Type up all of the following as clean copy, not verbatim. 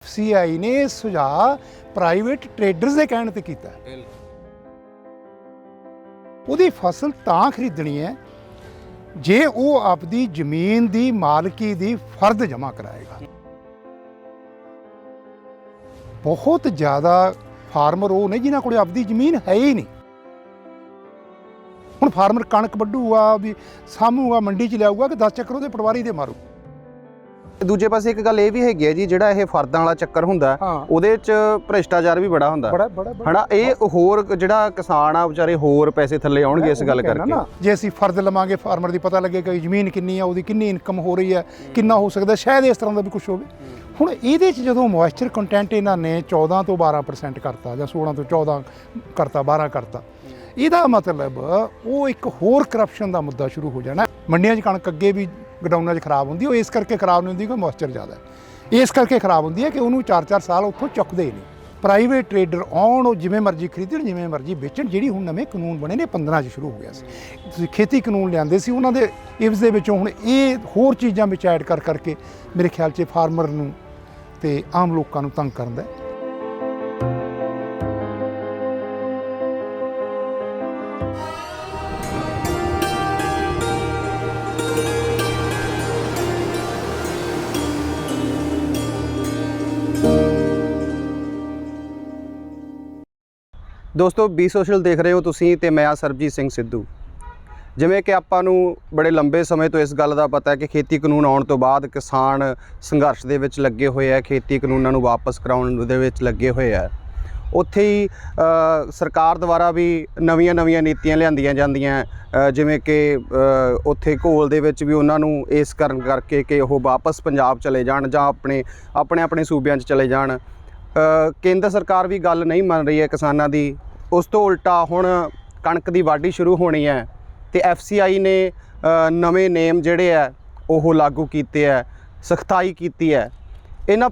FCI ने सुझाव private traders के कहने ते कीता है। ਉਹਦੀ फसल ਤਾਂ खरीदनी है जे वो आपदी जमीन दी मालकी दी फर्द जमा कराएगा। बहुत ज़्यादा फार्मर वो ने जिन्होंने को आपदी जमीन है ही नहीं। हुण फार्मर कणक वड्डूगा भी सामूगा मंडी च लियाऊगा कि 10 ਚੱਕਰ ਉਹਦੇ ਪਟਵਾਰੀ ਦੇ ਮਾਰੂ। ਦੂਜੇ ਪਾਸੇ ਇੱਕ ਗੱਲ ਇਹ ਵੀ ਹੈਗੀ ਹੈ ਜੀ, ਜਿਹੜਾ ਇਹ ਫਰਦਾਂ ਵਾਲਾ ਚੱਕਰ ਹੁੰਦਾ ਉਹਦੇ 'ਚ ਭ੍ਰਿਸ਼ਟਾਚਾਰ ਵੀ ਬੜਾ ਹੁੰਦਾ ਹਨਾ। ਇਹ ਹੋਰ ਜਿਹੜਾ ਕਿਸਾਨ ਆ ਵਿਚਾਰੇ ਹੋਰ ਪੈਸੇ ਥੱਲੇ ਆਉਣਗੇ ਇਸ ਗੱਲ ਕਰਕੇ। ਜੇ ਅਸੀਂ ਫਰਦ ਲਵਾਂਗੇ ਫਾਰਮਰ ਦੀ ਪਤਾ ਲੱਗੇਗਾ ਕਿ ਜ਼ਮੀਨ ਕਿੰਨੀ ਆ, ਉਹਦੀ ਕਿੰਨੀ ਇਨਕਮ ਹੋ ਰਹੀ ਹੈ, ਕਿੰਨਾ ਹੋ ਸਕਦਾ, ਸ਼ਾਇਦ ਇਸ ਤਰ੍ਹਾਂ ਦਾ ਵੀ ਕੁਝ ਹੋਵੇ। ਹੁਣ ਇਹਦੇ 'ਚ ਜਦੋਂ ਮੋਇਸਚਰ ਕੰਟੈਂਟ ਇਹਨਾਂ ਨੇ 14 ਤੋਂ 12% ਕਰਤਾ ਜਾਂ 16 ਤੋਂ 14 ਕਰਤਾ, 12 ਕਰਤਾ, ਇਹਦਾ ਮਤਲਬ ਉਹ ਇੱਕ ਹੋਰ ਕਰਪਸ਼ਨ ਦਾ ਮੁੱਦਾ ਸ਼ੁਰੂ ਹੋ ਜਾਣਾ। ਮੰਡੀਆਂ 'ਚ ਕਣਕ ਅੱਗੇ ਵੀ ਗਡਾਊਨਾਂ 'ਚ ਖਰਾਬ ਹੁੰਦੀ, ਉਹ ਇਸ ਕਰਕੇ ਖਰਾਬ ਨਹੀਂ ਹੁੰਦੀ ਕਿ ਮੋਇਸਚਰ ਜ਼ਿਆਦਾ ਹੈ। ਇਸ ਕਰਕੇ ਖਰਾਬ ਹੁੰਦੀ ਹੈ ਕਿ ਉਹਨੂੰ 4-4 ਸਾਲ ਉੱਥੋਂ ਚੁੱਕਦੇ ਹੀ ਨਹੀਂ। ਪ੍ਰਾਈਵੇਟ ਟਰੇਡਰ ਆਉਣ, ਉਹ ਜਿਵੇਂ ਮਰਜ਼ੀ ਖਰੀਦਣ, ਜਿਵੇਂ ਮਰਜ਼ੀ ਵੇਚਣ। ਜਿਹੜੀ ਹੁਣ ਨਵੇਂ ਕਾਨੂੰਨ ਬਣੇ ਨੇ 15 'ਚ ਸ਼ੁਰੂ ਹੋ ਗਿਆ ਸੀ। ਤੁਸੀਂ ਖੇਤੀ ਕਾਨੂੰਨ ਲਿਆਂਦੇ ਸੀ, ਉਹਨਾਂ ਦੇ ਇਵਜ਼ ਦੇ ਵਿੱਚੋਂ ਹੁਣ ਇਹ ਹੋਰ ਚੀਜ਼ਾਂ ਵਿੱਚ ਐਡ ਕਰਕੇ ਮੇਰੇ ਖਿਆਲ 'ਚ ਫਾਰਮਰ ਨੂੰ ਤੇ ਆਮ ਲੋਕਾਂ ਨੂੰ ਤੰਗ ਕਰਨ ਦਾ। ਦੋਸਤੋ ਬੀ ਸੋਸ਼ਲ ਦੇਖ ਰਹੇ ਹੋ ਤੁਸੀਂ ਤੇ ਮੈਂ ਆ ਸਰਬਜੀਤ ਸਿੰਘ ਸਿੱਧੂ। ਜਿਵੇਂ ਕਿ ਆਪਾਂ ਨੂੰ ਬੜੇ ਲੰਬੇ ਸਮੇਂ ਤੋਂ ਇਸ ਗੱਲ ਦਾ ਪਤਾ ਹੈ ਕਿ ਖੇਤੀ ਕਾਨੂੰਨ ਆਉਣ ਤੋਂ ਬਾਅਦ ਕਿਸਾਨ ਸੰਘਰਸ਼ ਦੇ ਵਿੱਚ ਲੱਗੇ ਹੋਏ ਆ, ਖੇਤੀ ਕਾਨੂੰਨਾਂ ਨੂੰ ਵਾਪਸ ਕਰਾਉਣ ਦੇ ਵਿੱਚ ਲੱਗੇ ਹੋਏ ਆ। ਉੱਥੇ ਹੀ ਸਰਕਾਰ ਦੁਆਰਾ ਵੀ ਨਵੀਆਂ ਨੀਤੀਆਂ ਲਿਆਂਦੀਆਂ ਜਾਂਦੀਆਂ, ਜਿਵੇਂ ਕਿ ਉੱਥੇ ਘੋਲ ਦੇ ਵਿੱਚ ਵੀ ਉਹਨਾਂ ਨੂੰ ਇਸ ਕਾਰਨ ਕਰਕੇ ਕਿ ਉਹ ਵਾਪਸ ਪੰਜਾਬ ਚਲੇ ਜਾਣ ਜਾਂ ਆਪਣੇ ਸੂਬਿਆਂ 'ਚ ਚਲੇ ਜਾਣ। ਕੇਂਦਰ ਸਰਕਾਰ ਵੀ ਗੱਲ ਨਹੀਂ ਮੰਨ ਰਹੀ ਹੈ ਕਿਸਾਨਾਂ ਦੀ। ਉਸ ਤੋਂ ਉਲਟਾ ਹੁਣ ਕਣਕ ਦੀ ਵਾਢੀ ਸ਼ੁਰੂ ਹੋਣੀ ਹੈ ਤੇ FCI ਨੇ ਨਵੇਂ ਨੇਮ ਜਿਹੜੇ ਆ ਉਹ ਲਾਗੂ ਕੀਤੇ ਹੈ, ਸਖਤਾਈ ਕੀਤੀ ਹੈ। ਇਹਨਾਂ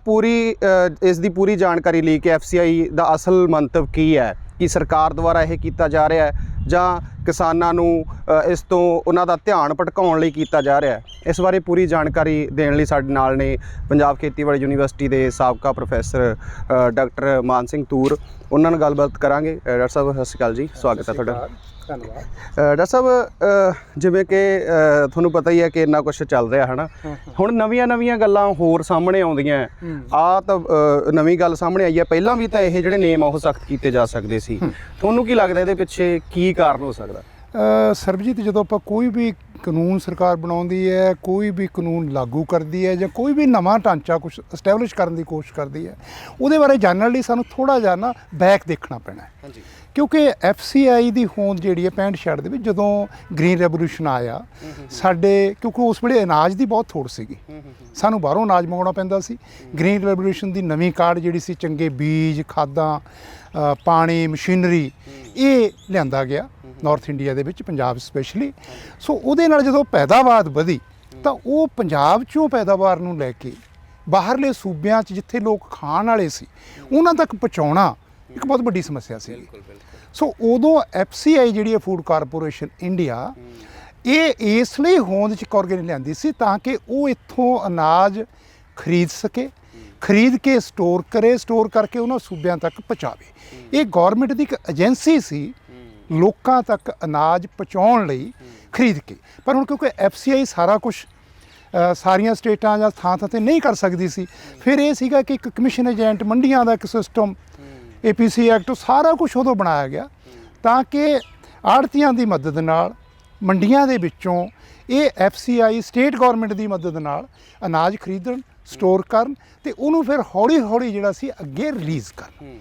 ਇਸ ਦੀ ਪੂਰੀ ਜਾਣਕਾਰੀ ਲਈ ਕਿ FCI ਦਾ ਅਸਲ ਮੰਤਵ ਕੀ ਹੈ, ਕਿ ਸਰਕਾਰ ਦੁਆਰਾ ਇਹ ਕੀਤਾ ਜਾ ਰਿਹਾ ਹੈ ਜਾਂ ਕਿਸਾਨਾਂ ਨੂੰ ਇਸ ਤੋਂ ਉਹਨਾਂ ਦਾ ਧਿਆਨ ਭਟਕਾਉਣ ਲਈ ਕੀਤਾ ਜਾ ਰਿਹਾ ਹੈ, ਇਸ ਬਾਰੇ ਪੂਰੀ ਜਾਣਕਾਰੀ ਦੇਣ ਲਈ ਸਾਡੇ ਨਾਲ ਨੇ ਪੰਜਾਬ ਖੇਤੀਬਾੜੀ ਯੂਨੀਵਰਸਿਟੀ ਦੇ ਸਾਬਕਾ ਪ੍ਰੋਫੈਸਰ ਡਾਕਟਰ ਮਾਨ ਸਿੰਘ ਤੂਰ। ਉਹਨਾਂ ਨਾਲ ਗੱਲਬਾਤ ਕਰਾਂਗੇ। ਡਾਕਟਰ ਸਾਹਿਬ ਸਤਿ ਸ਼੍ਰੀ ਅਕਾਲ ਜੀ, ਸਵਾਗਤ ਹੈ ਤੁਹਾਡਾ। ਧੰਨਵਾਦ। ਡਾਕਟਰ ਸਾਹਿਬ, ਜਿਵੇਂ ਕਿ ਤੁਹਾਨੂੰ ਪਤਾ ਹੀ ਹੈ ਕਿ ਇੰਨਾ ਕੁਛ ਚੱਲ ਰਿਹਾ ਹੈ ਨਾ, ਹੁਣ ਨਵੀਆਂ ਗੱਲਾਂ ਹੋਰ ਸਾਹਮਣੇ ਆਉਂਦੀਆਂ। ਆਹ ਤਾਂ ਨਵੀਂ ਗੱਲ ਸਾਹਮਣੇ ਆਈ ਹੈ, ਪਹਿਲਾਂ ਵੀ ਤਾਂ ਇਹ ਜਿਹੜੇ ਨੇਮ ਆ ਉਹ ਸਖਤ ਕੀਤੇ ਜਾ ਸਕਦੇ ਸੀ। ਤੁਹਾਨੂੰ ਕੀ ਲੱਗਦਾ ਇਹਦੇ ਪਿੱਛੇ ਕੀ ਕਾਰਨ ਹੋ ਸਕਦਾ? ਸਰਬਜੀਤ, ਜਦੋਂ ਆਪਾਂ ਕੋਈ ਵੀ ਕਾਨੂੰਨ ਸਰਕਾਰ ਬਣਾਉਂਦੀ ਹੈ, ਕੋਈ ਵੀ ਕਾਨੂੰਨ ਲਾਗੂ ਕਰਦੀ ਹੈ ਜਾਂ ਕੋਈ ਵੀ ਨਵਾਂ ਢਾਂਚਾ ਕੁਛ ਐਸਟੈਬਲਿਸ਼ ਕਰਨ ਦੀ ਕੋਸ਼ਿਸ਼ ਕਰਦੀ ਹੈ, ਉਹਦੇ ਬਾਰੇ ਜਾਣਨ ਲਈ ਸਾਨੂੰ ਥੋੜ੍ਹਾ ਜਿਹਾ ਨਾ ਬੈਕ ਦੇਖਣਾ ਪੈਣਾ ਹੈ। ਹਾਂਜੀ। ਕਿਉਂਕਿ FCI ਦੀ ਹੋਂਦ ਜਿਹੜੀ ਹੈ 65-66 ਦੇ ਵਿੱਚ, ਜਦੋਂ ਗ੍ਰੀਨ ਰੈਵੋਲੂਸ਼ਨ ਆਇਆ ਸਾਡੇ, ਕਿਉਂਕਿ ਉਸ ਵੇਲੇ ਅਨਾਜ ਦੀ ਬਹੁਤ ਥੋੜ ਸੀਗੀ, ਸਾਨੂੰ ਬਾਹਰੋਂ ਅਨਾਜ ਮੰਗਵਾਉਣਾ ਪੈਂਦਾ ਸੀ। ਗ੍ਰੀਨ ਰੈਵੋਲੂਸ਼ਨ ਦੀ ਨਵੀਂ ਕਾਢ ਜਿਹੜੀ ਸੀ, ਚੰਗੇ ਬੀਜ, ਖਾਦਾਂ, ਪਾਣੀ, ਮਸ਼ੀਨਰੀ, ਇਹ ਲਿਆਂਦਾ ਗਿਆ ਨਾਰਥ ਇੰਡੀਆ ਦੇ ਵਿੱਚ, ਪੰਜਾਬ ਸਪੈਸ਼ਲੀ। ਸੋ ਉਹਦੇ ਨਾਲ ਜਦੋਂ ਪੈਦਾਵਾਰ ਵਧੀ ਤਾਂ ਉਹ ਪੰਜਾਬ 'ਚੋਂ ਪੈਦਾਵਾਰ ਨੂੰ ਲੈ ਕੇ ਬਾਹਰਲੇ ਸੂਬਿਆਂ 'ਚ ਜਿੱਥੇ ਲੋਕ ਖਾਣ ਵਾਲੇ ਸੀ ਉਹਨਾਂ ਤੱਕ ਪਹੁੰਚਾਉਣਾ ਇੱਕ ਬਹੁਤ ਵੱਡੀ ਸਮੱਸਿਆ ਸੀ। ਸੋ ਉਦੋਂ FCI ਜਿਹੜੀ ਹੈ ਫੂਡ ਕਾਰਪੋਰੇਸ਼ਨ ਇੰਡੀਆ, ਇਹ ਇਸ ਲਈ ਹੋਂਦ 'ਚ ਕਰਕੇ ਲਿਆਂਦੀ ਸੀ ਤਾਂ ਕਿ ਉਹ ਇੱਥੋਂ ਅਨਾਜ ਖਰੀਦ ਸਕੇ, ਖਰੀਦ ਕੇ ਸਟੋਰ ਕਰੇ, ਸਟੋਰ ਕਰਕੇ ਉਹਨਾਂ ਸੂਬਿਆਂ ਤੱਕ ਪਹੁੰਚਾਵੇ। ਇਹ ਗੌਰਮੈਂਟ ਦੀ ਇੱਕ ਏਜੰਸੀ ਸੀ ਲੋਕਾਂ ਤੱਕ ਅਨਾਜ ਪਹੁੰਚਾਉਣ ਲਈ ਖਰੀਦ ਕੇ। ਪਰ ਹੁਣ ਕਿਉਂਕਿ FCI ਸਾਰਾ ਕੁਛ ਸਾਰੀਆਂ ਸਟੇਟਾਂ ਜਾਂ ਥਾਂ ਤੇ ਨਹੀਂ ਕਰ ਸਕਦੀ ਸੀ, ਫਿਰ ਇਹ ਸੀਗਾ ਕਿ ਇੱਕ ਕਮਿਸ਼ਨ ਏਜੰਟ, ਮੰਡੀਆਂ ਦਾ ਇੱਕ ਸਿਸਟਮ, APC ਐਕਟ, ਸਾਰਾ ਕੁਛ ਉਦੋਂ ਬਣਾਇਆ ਗਿਆ ਤਾਂ ਕਿ ਆੜ੍ਹਤੀਆਂ ਦੀ ਮਦਦ ਨਾਲ ਮੰਡੀਆਂ ਦੇ ਵਿੱਚੋਂ ਇਹ FCI ਸਟੇਟ ਗੌਰਮੈਂਟ ਦੀ ਮਦਦ ਨਾਲ ਅਨਾਜ ਖਰੀਦਣ, ਸਟੋਰ ਕਰਨ ਤੇ ਉਹਨੂੰ ਫਿਰ ਹੌਲੀ ਜਿਹੜਾ ਸੀ ਅੱਗੇ ਰਿਲੀਜ਼ ਕਰਨ,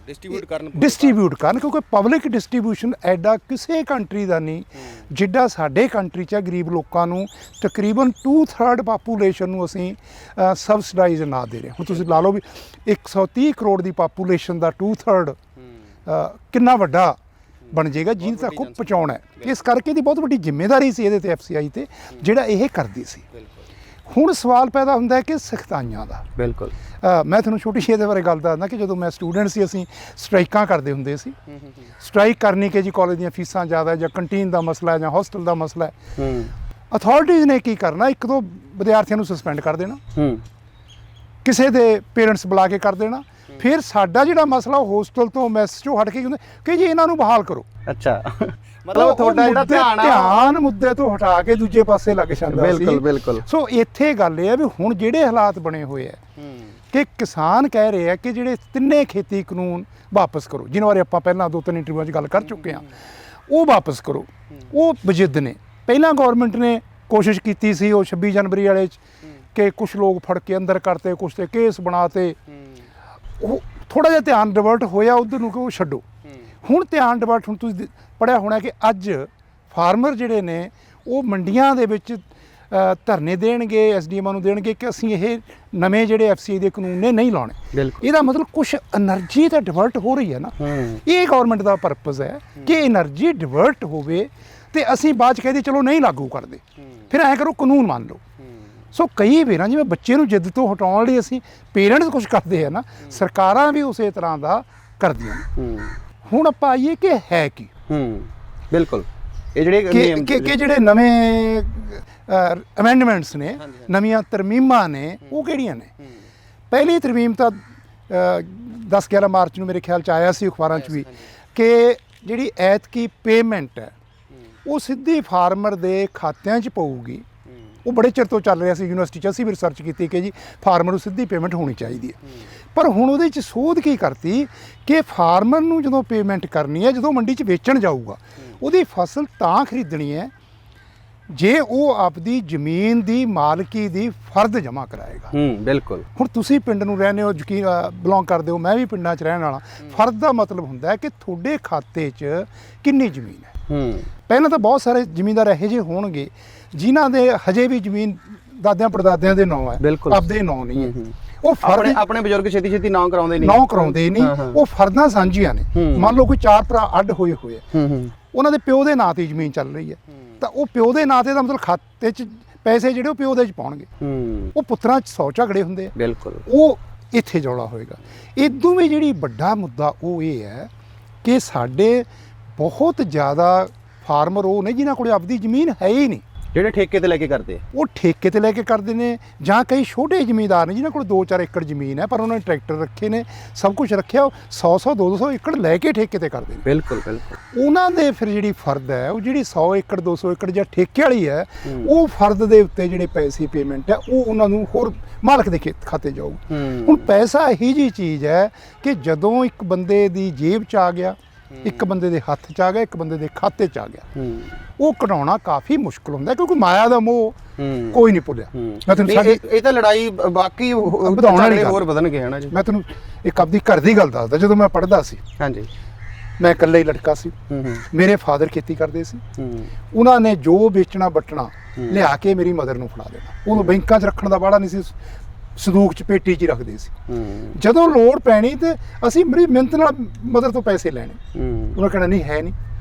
ਡਿਸਟ੍ਰੀਬਿਊਟ ਕਰਨ। ਕਿਉਂਕਿ ਪਬਲਿਕ ਡਿਸਟ੍ਰੀਬਿਊਸ਼ਨ ਐਡਾ ਕਿਸੇ ਕੰਟਰੀ ਦਾ ਨਹੀਂ ਜਿੱਡਾ ਸਾਡੇ ਕੰਟਰੀ 'ਚ ਹੈ। ਗਰੀਬ ਲੋਕਾਂ ਨੂੰ ਤਕਰੀਬਨ 2/3 ਪਾਪੂਲੇਸ਼ਨ ਨੂੰ ਅਸੀਂ ਸਬਸਿਡਾਈਜ਼ ਨਾ ਦੇ ਰਹੇ। ਹੁਣ ਤੁਸੀਂ ਲਾ ਲਓ ਵੀ 130 ਕਰੋੜ ਦੀ ਪਾਪੂਲੇਸ਼ਨ ਦਾ 2/3 ਕਿੰਨਾ ਵੱਡਾ ਬਣ ਜਾਏਗਾ ਜਿਹਦੇ ਤੱਕ ਉਹ ਪਹੁੰਚਾਉਣਾ ਹੈ। ਇਸ ਕਰਕੇ ਇਹਦੀ ਬਹੁਤ ਵੱਡੀ ਜ਼ਿੰਮੇਵਾਰੀ ਸੀ ਇਹਦੇ 'ਤੇ FCI 'ਤੇ, ਜਿਹੜਾ ਇਹ ਕਰਦੀ ਸੀ। ਹੁਣ ਸਵਾਲ ਪੈਦਾ ਹੁੰਦਾ ਹੈ ਕਿ ਸਖਤਾਈਆਂ ਦਾ। ਬਿਲਕੁਲ। ਮੈਂ ਤੁਹਾਨੂੰ ਛੋਟੀ ਜਿਹੀ ਇਹਦੇ ਬਾਰੇ ਗੱਲ ਦੱਸਦਾ ਕਿ ਜਦੋਂ ਮੈਂ ਸਟੂਡੈਂਟ ਸੀ, ਅਸੀਂ ਸਟ੍ਰਾਈਕਾਂ ਕਰਦੇ ਹੁੰਦੇ ਸੀ। ਸਟ੍ਰਾਈਕ ਕਰਨੀ ਕਿ ਜੀ ਕਾਲਜ ਦੀਆਂ ਫੀਸਾਂ ਜ਼ਿਆਦਾ, ਜਾਂ ਕੰਟੀਨ ਦਾ ਮਸਲਾ ਹੈ, ਜਾਂ ਹੋਸਟਲ ਦਾ ਮਸਲਾ ਹੈ। ਅਥਾਰਟੀਜ਼ ਨੇ ਕੀ ਕਰਨਾ, 1-2 ਵਿਦਿਆਰਥੀਆਂ ਨੂੰ ਸਸਪੈਂਡ ਕਰ ਦੇਣਾ, ਕਿਸੇ ਦੇ ਪੇਰੈਂਟਸ ਬੁਲਾ ਕੇ ਕਰ ਦੇਣਾ। ਫਿਰ ਸਾਡਾ ਜਿਹੜਾ ਮਸਲਾ ਉਹ ਹੋਸਟਲ ਤੋਂ ਮੈਸ ਚੋਂ ਹਟ ਕੇ ਕਹਿੰਦੇ ਕਿ ਜੀ ਇਹਨਾਂ ਨੂੰ ਬਹਾਲ ਕਰੋ। ਅੱਛਾ, ਮਤਲਬ ਤੁਹਾਡਾ ਜਿਹੜਾ ਧਿਆਨ ਮੁੱਦੇ ਤੋਂ ਹਟਾ ਕੇ ਦੂਜੇ ਪਾਸੇ ਲੱਗ ਜਾਂਦਾ ਸੀ। ਬਿਲਕੁਲ ਬਿਲਕੁਲ। ਸੋ ਇੱਥੇ ਗੱਲ ਇਹ ਹੈ ਵੀ ਹੁਣ ਜਿਹੜੇ ਹਾਲਾਤ ਬਣੇ ਹੋਏ ਆ ਕਿ ਕਿਸਾਨ ਕਹਿ ਰਹੇ ਆ ਕਿ ਜਿਹੜੇ ਤਿੰਨੇ ਖੇਤੀ ਕਾਨੂੰਨ ਵਾਪਸ ਕਰੋ, ਜਿਨ੍ਹਾਂ ਬਾਰੇ ਆਪਾਂ ਪਹਿਲਾਂ 2-3 ਇੰਟਰਵਿਊਆਂ 'ਚ ਗੱਲ ਕਰ ਚੁੱਕੇ ਹਾਂ, ਉਹ ਵਾਪਸ ਕਰੋ। ਉਹ ਵਜਿੱਦ ਨੇ। ਪਹਿਲਾਂ ਗਵਰਨਮੈਂਟ ਨੇ ਕੋਸ਼ਿਸ਼ ਕੀਤੀ ਸੀ ਉਹ 26 ਜਨਵਰੀ ਵਾਲੇ 'ਚ ਕਿ ਕੁਝ ਲੋਕ ਫੜ ਕੇ ਅੰਦਰ ਕਰਤੇ, ਕੁਝ ਤੇ ਕੇਸ ਬਣਾਤੇ। ਉਹ ਥੋੜਾ ਜਿਹਾ ਧਿਆਨ ਡਿਵਰਟ ਹੋਇਆ ਉਧਰ ਨੂੰ ਕਿ ਉਹ ਛੱਡੋ। ਹੁਣ ਧਿਆਨ ਡਿਵਰਟ, ਹੁਣ ਤੁਸੀਂ ਪੜ੍ਹਿਆ ਹੋਣਾ ਕਿ ਅੱਜ ਫਾਰਮਰ ਜਿਹੜੇ ਨੇ ਉਹ ਮੰਡੀਆਂ ਦੇ ਵਿੱਚ ਧਰਨੇ ਦੇਣਗੇ, ਐਸਡੀਐਮਾਂ ਨੂੰ ਦੇਣਗੇ ਕਿ ਅਸੀਂ ਇਹ ਨਵੇਂ ਜਿਹੜੇ ਐਫਸੀਆਈ ਦੇ ਕਾਨੂੰਨ ਨੇ ਨਹੀਂ ਲਾਉਣੇ। ਇਹਦਾ ਮਤਲਬ ਕੁਝ એનર્ਜੀ ਤਾਂ ਡਿਵਰਟ ਹੋ ਰਹੀ ਹੈ ਨਾ। ਇਹ ਗਵਰਨਮੈਂਟ ਦਾ ਪਰਪਸ ਹੈ ਕਿ એનર્ਜੀ ਡਿਵਰਟ ਹੋਵੇ ਤੇ ਅਸੀਂ ਬਾਅਦ 'ਚ ਕਹਿੰਦੇ ਚਲੋ ਨਹੀਂ ਲਾਗੂ ਕਰਦੇ, ਫਿਰ ਐਂ ਕਰੋ ਕਾਨੂੰਨ ਮੰਨ ਲਓ। ਸੋ ਕਈ ਵਾਰਾਂ ਜਿਵੇਂ ਬੱਚੇ ਨੂੰ ਜਿੱਦ ਤੋਂ ਹਟਾਉਣ ਲਈ ਅਸੀਂ ਪੇਰੈਂਟਸ ਕੁਝ ਕਰਦੇ ਆ ਨਾ, ਸਰਕਾਰਾਂ ਵੀ ਉਸੇ ਤਰ੍ਹਾਂ ਦਾ ਕਰਦੀਆਂ ਨੇ। ਹੁਣ ਆਪਾਂ ਆਈਏ ਕਿ ਹੈ ਕੀ। ਬਿਲਕੁਲ, ਇਹ ਜਿਹੜੇ ਕਿ ਜਿਹੜੇ ਨਵੇਂ ਅਮੈਂਡਮੈਂਟਸ ਨੇ, ਨਵੀਆਂ ਤਰਮੀਮਾਂ ਨੇ, ਉਹ ਕਿਹੜੀਆਂ ਨੇ। ਪਹਿਲੀ ਤਰਮੀਮ ਤਾਂ 10-11 ਮਾਰਚ ਨੂੰ ਮੇਰੇ ਖਿਆਲ 'ਚ ਆਇਆ ਸੀ ਅਖਬਾਰਾਂ 'ਚ ਵੀ ਕਿ ਜਿਹੜੀ ਐਤਕੀ ਪੇਮੈਂਟ ਹੈ ਉਹ ਸਿੱਧੀ ਫਾਰਮਰ ਦੇ ਖਾਤਿਆਂ 'ਚ ਪਊਗੀ। ਉਹ ਬੜੇ ਚਿਰ ਤੋਂ ਚੱਲ ਰਿਹਾ ਸੀ, ਯੂਨੀਵਰਸਿਟੀ 'ਚ ਅਸੀਂ ਵੀ ਰਿਸਰਚ ਕੀਤੀ ਕਿ ਜੀ ਫਾਰਮਰ ਨੂੰ ਸਿੱਧੀ ਪੇਮੈਂਟ ਹੋਣੀ ਚਾਹੀਦੀ ਹੈ। ਪਰ ਹੁਣ ਉਹਦੇ 'ਚ ਸੋਧ ਕੀ ਕਰਤੀ ਕਿ ਫਾਰਮਰ ਨੂੰ ਜਦੋਂ ਪੇਮੈਂਟ ਕਰਨੀ ਹੈ, ਜਦੋਂ ਮੰਡੀ 'ਚ ਵੇਚਣ ਜਾਊਗਾ, ਉਹਦੀ ਫਸਲ ਤਾਂ ਖਰੀਦਣੀ ਹੈ ਜੇ ਉਹ ਆਪਦੀ ਜ਼ਮੀਨ ਦੀ ਮਾਲਕੀ ਦੀ ਫਰਦ ਜਮ੍ਹਾਂ ਕਰਾਏਗਾ। ਬਿਲਕੁਲ। ਹੁਣ ਤੁਸੀਂ ਪਿੰਡ ਨੂੰ ਰਹਿੰਦੇ ਹੋ, ਯਕੀਨ ਬਿਲੋਂਗ ਕਰਦੇ ਹੋ, ਮੈਂ ਵੀ ਪਿੰਡਾਂ 'ਚ ਰਹਿਣ ਵਾਲਾ। ਫਰਦ ਦਾ ਮਤਲਬ ਹੁੰਦਾ ਹੈ ਕਿ ਤੁਹਾਡੇ ਖਾਤੇ 'ਚ ਕਿੰਨੀ ਜ਼ਮੀਨ ਹੈ। ਪਹਿਲਾਂ ਤਾਂ ਬਹੁਤ ਸਾਰੇ ਜ਼ਿਮੀਂਦਾਰ ਇਹੋ ਜਿਹੇ ਹੋਣਗੇ ਜਿਨ੍ਹਾਂ ਦੇ ਹਜੇ ਵੀ ਜ਼ਮੀਨ ਦਾਦਿਆਂ ਪੜਦਾਦਿਆਂ ਦੇ ਨਾਂ ਹੈ, ਆਪਦੇ ਨਾਂ ਨਹੀਂ ਹੈ। ਉਹ ਫਰਦ ਆਪਣੇ ਬਜ਼ੁਰਗ ਛੇਤੀ ਨਾਂ ਕਰਾਉਂਦੇ ਨਹੀਂ, ਉਹ ਫਰਦਾਂ ਸਾਂਝੀਆਂ ਨੇ। ਮੰਨ ਲਓ ਕੋਈ 4 ਭਰਾ ਅੱਡ ਹੋਏ ਹੋਏ ਆ, ਉਹਨਾਂ ਦੇ ਪਿਓ ਦੇ ਨਾਂ ਤੇ ਜ਼ਮੀਨ ਚੱਲ ਰਹੀ ਹੈ, ਤਾਂ ਉਹ ਪਿਓ ਦੇ ਨਾਂ ਤੇ ਦਾ ਮਤਲਬ ਖਾਤੇ 'ਚ ਪੈਸੇ ਜਿਹੜੇ ਉਹ ਪਿਓ ਦੇ 'ਚ ਪਾਉਣਗੇ। ਉਹ ਪੁੱਤਰਾਂ 'ਚ 100 ਝਗੜੇ ਹੁੰਦੇ ਆ। ਬਿਲਕੁਲ। ਉਹ ਇੱਥੇ ਜੌਲਾ ਹੋਏਗਾ। ਇਦੋਂ ਵੀ ਜਿਹੜੀ ਵੱਡਾ ਮੁੱਦਾ ਉਹ ਇਹ ਹੈ ਕਿ ਸਾਡੇ ਬਹੁਤ ਜ਼ਿਆਦਾ ਫਾਰਮਰ ਉਹ ਨੇ ਜਿਨ੍ਹਾਂ ਕੋਲ ਆਪਦੀ ਜ਼ਮੀਨ ਹੈ ਹੀ ਨਹੀਂ, ਜਿਹੜੇ ਠੇਕੇ ਤੇ ਲੈ ਕੇ ਕਰਦੇ। ਉਹ ਠੇਕੇ ਤੇ ਲੈ ਕੇ ਕਰਦੇ ਨੇ, ਜਾਂ ਕਈ ਛੋਟੇ ਜ਼ਿਮੀਂਦਾਰ ਨੇ ਜਿਨ੍ਹਾਂ ਕੋਲ 2-4 ਏਕੜ ਜ਼ਮੀਨ ਹੈ ਪਰ ਉਹਨਾਂ ਨੇ ਟਰੈਕਟਰ ਰੱਖੇ ਨੇ, ਸਭ ਕੁਝ ਰੱਖਿਆ, ਉਹ 100-100 200 ਏਕੜ ਲੈ ਕੇ ਠੇਕੇ ਤੇ ਕਰਦੇ ਨੇ। ਬਿਲਕੁਲ ਬਿਲਕੁਲ। ਉਹਨਾਂ ਦੇ ਫਿਰ ਜਿਹੜੀ ਫਰਦ ਹੈ ਉਹ ਜਿਹੜੀ 100 ਏਕੜ 200 ਏਕੜ ਜਾਂ ਠੇਕੇ ਵਾਲੀ ਹੈ, ਉਹ ਫਰਦ ਦੇ ਉੱਤੇ ਜਿਹੜੇ ਪੈਸੇ ਪੇਮੈਂਟ ਹੈ ਉਹ ਉਹਨਾਂ ਨੂੰ ਹੋਰ ਮਾਲਕ ਦੇ ਖਾਤੇ ਜਾਊ। ਹੁਣ ਪੈਸਾ ਇਹੀ ਜਿਹੀ ਚੀਜ਼ ਹੈ ਕਿ ਜਦੋਂ ਇੱਕ ਬੰਦੇ ਦੀ ਜੇਬ 'ਚ ਆ ਗਿਆ, ਇੱਕ ਬੰਦੇ ਦੇ ਹੱਥ 'ਚ ਆ ਗਿਆ, ਇੱਕ ਬੰਦੇ ਦੇ ਖਾਤੇ 'ਚ ਆ ਗਿਆ, ਉਹ ਕਢਾਉਣਾ ਕਾਫੀ ਮੁਸ਼ਕਲ ਹੁੰਦਾ ਕਿਉਂਕਿ ਮਾਇਆ ਦਾ ਮੋਹ ਕੋਈ ਨਹੀਂ ਭੁੱਲਿਆ। ਮੈਂ ਤੁਹਾਨੂੰ ਇਹ ਤਾਂ ਲੜਾਈ ਬਾਕੀ ਵਧਾਉਣ ਵਾਲੀ ਹੋਰ ਵਧਣ ਗਏ ਹਨਾ ਜੀ। ਮੈਂ ਤੁਹਾਨੂੰ ਇੱਕ ਆਪਦੀ ਘਰ ਦੀ ਗੱਲ ਦੱਸਦਾ। ਜਦੋਂ ਮੈਂ ਪੜ੍ਹਦਾ ਸੀ, ਹਾਂਜੀ, ਮੈਂ ਇਕੱਲਾ ਹੀ ਲੜਕਾ ਸੀ। ਮੇਰੇ ਫਾਦਰ ਖੇਤੀ ਕਰਦੇ ਸੀ। ਉਹਨਾਂ ਨੇ ਜੋ ਵੇਚਣਾ ਵੱਟਣਾ ਲਿਆ ਕੇ ਮੇਰੀ ਮਦਰ ਨੂੰ ਫੜਾ ਦੇਣਾ। ਉਹਨੂੰ ਬੈਂਕਾਂ 'ਚ ਰੱਖਣ ਦਾ ਵਾੜਾ ਨਹੀਂ ਸੀ, ਸੰਦੂਕ 'ਚ ਪੇਟੀ 'ਚ ਰੱਖਦੇ ਸੀ। ਜਦੋਂ ਲੋੜ ਪੈਣੀ ਤੇ ਅਸੀਂ ਬੜੀ ਮਿਹਨਤ ਨਾਲ ਮਦਰ ਤੋਂ ਪੈਸੇ ਲੈਣੇ। ਉਹਨਾਂ ਕਹਿਣਾ ਨਹੀਂ ਹੈ ਨਹੀਂ,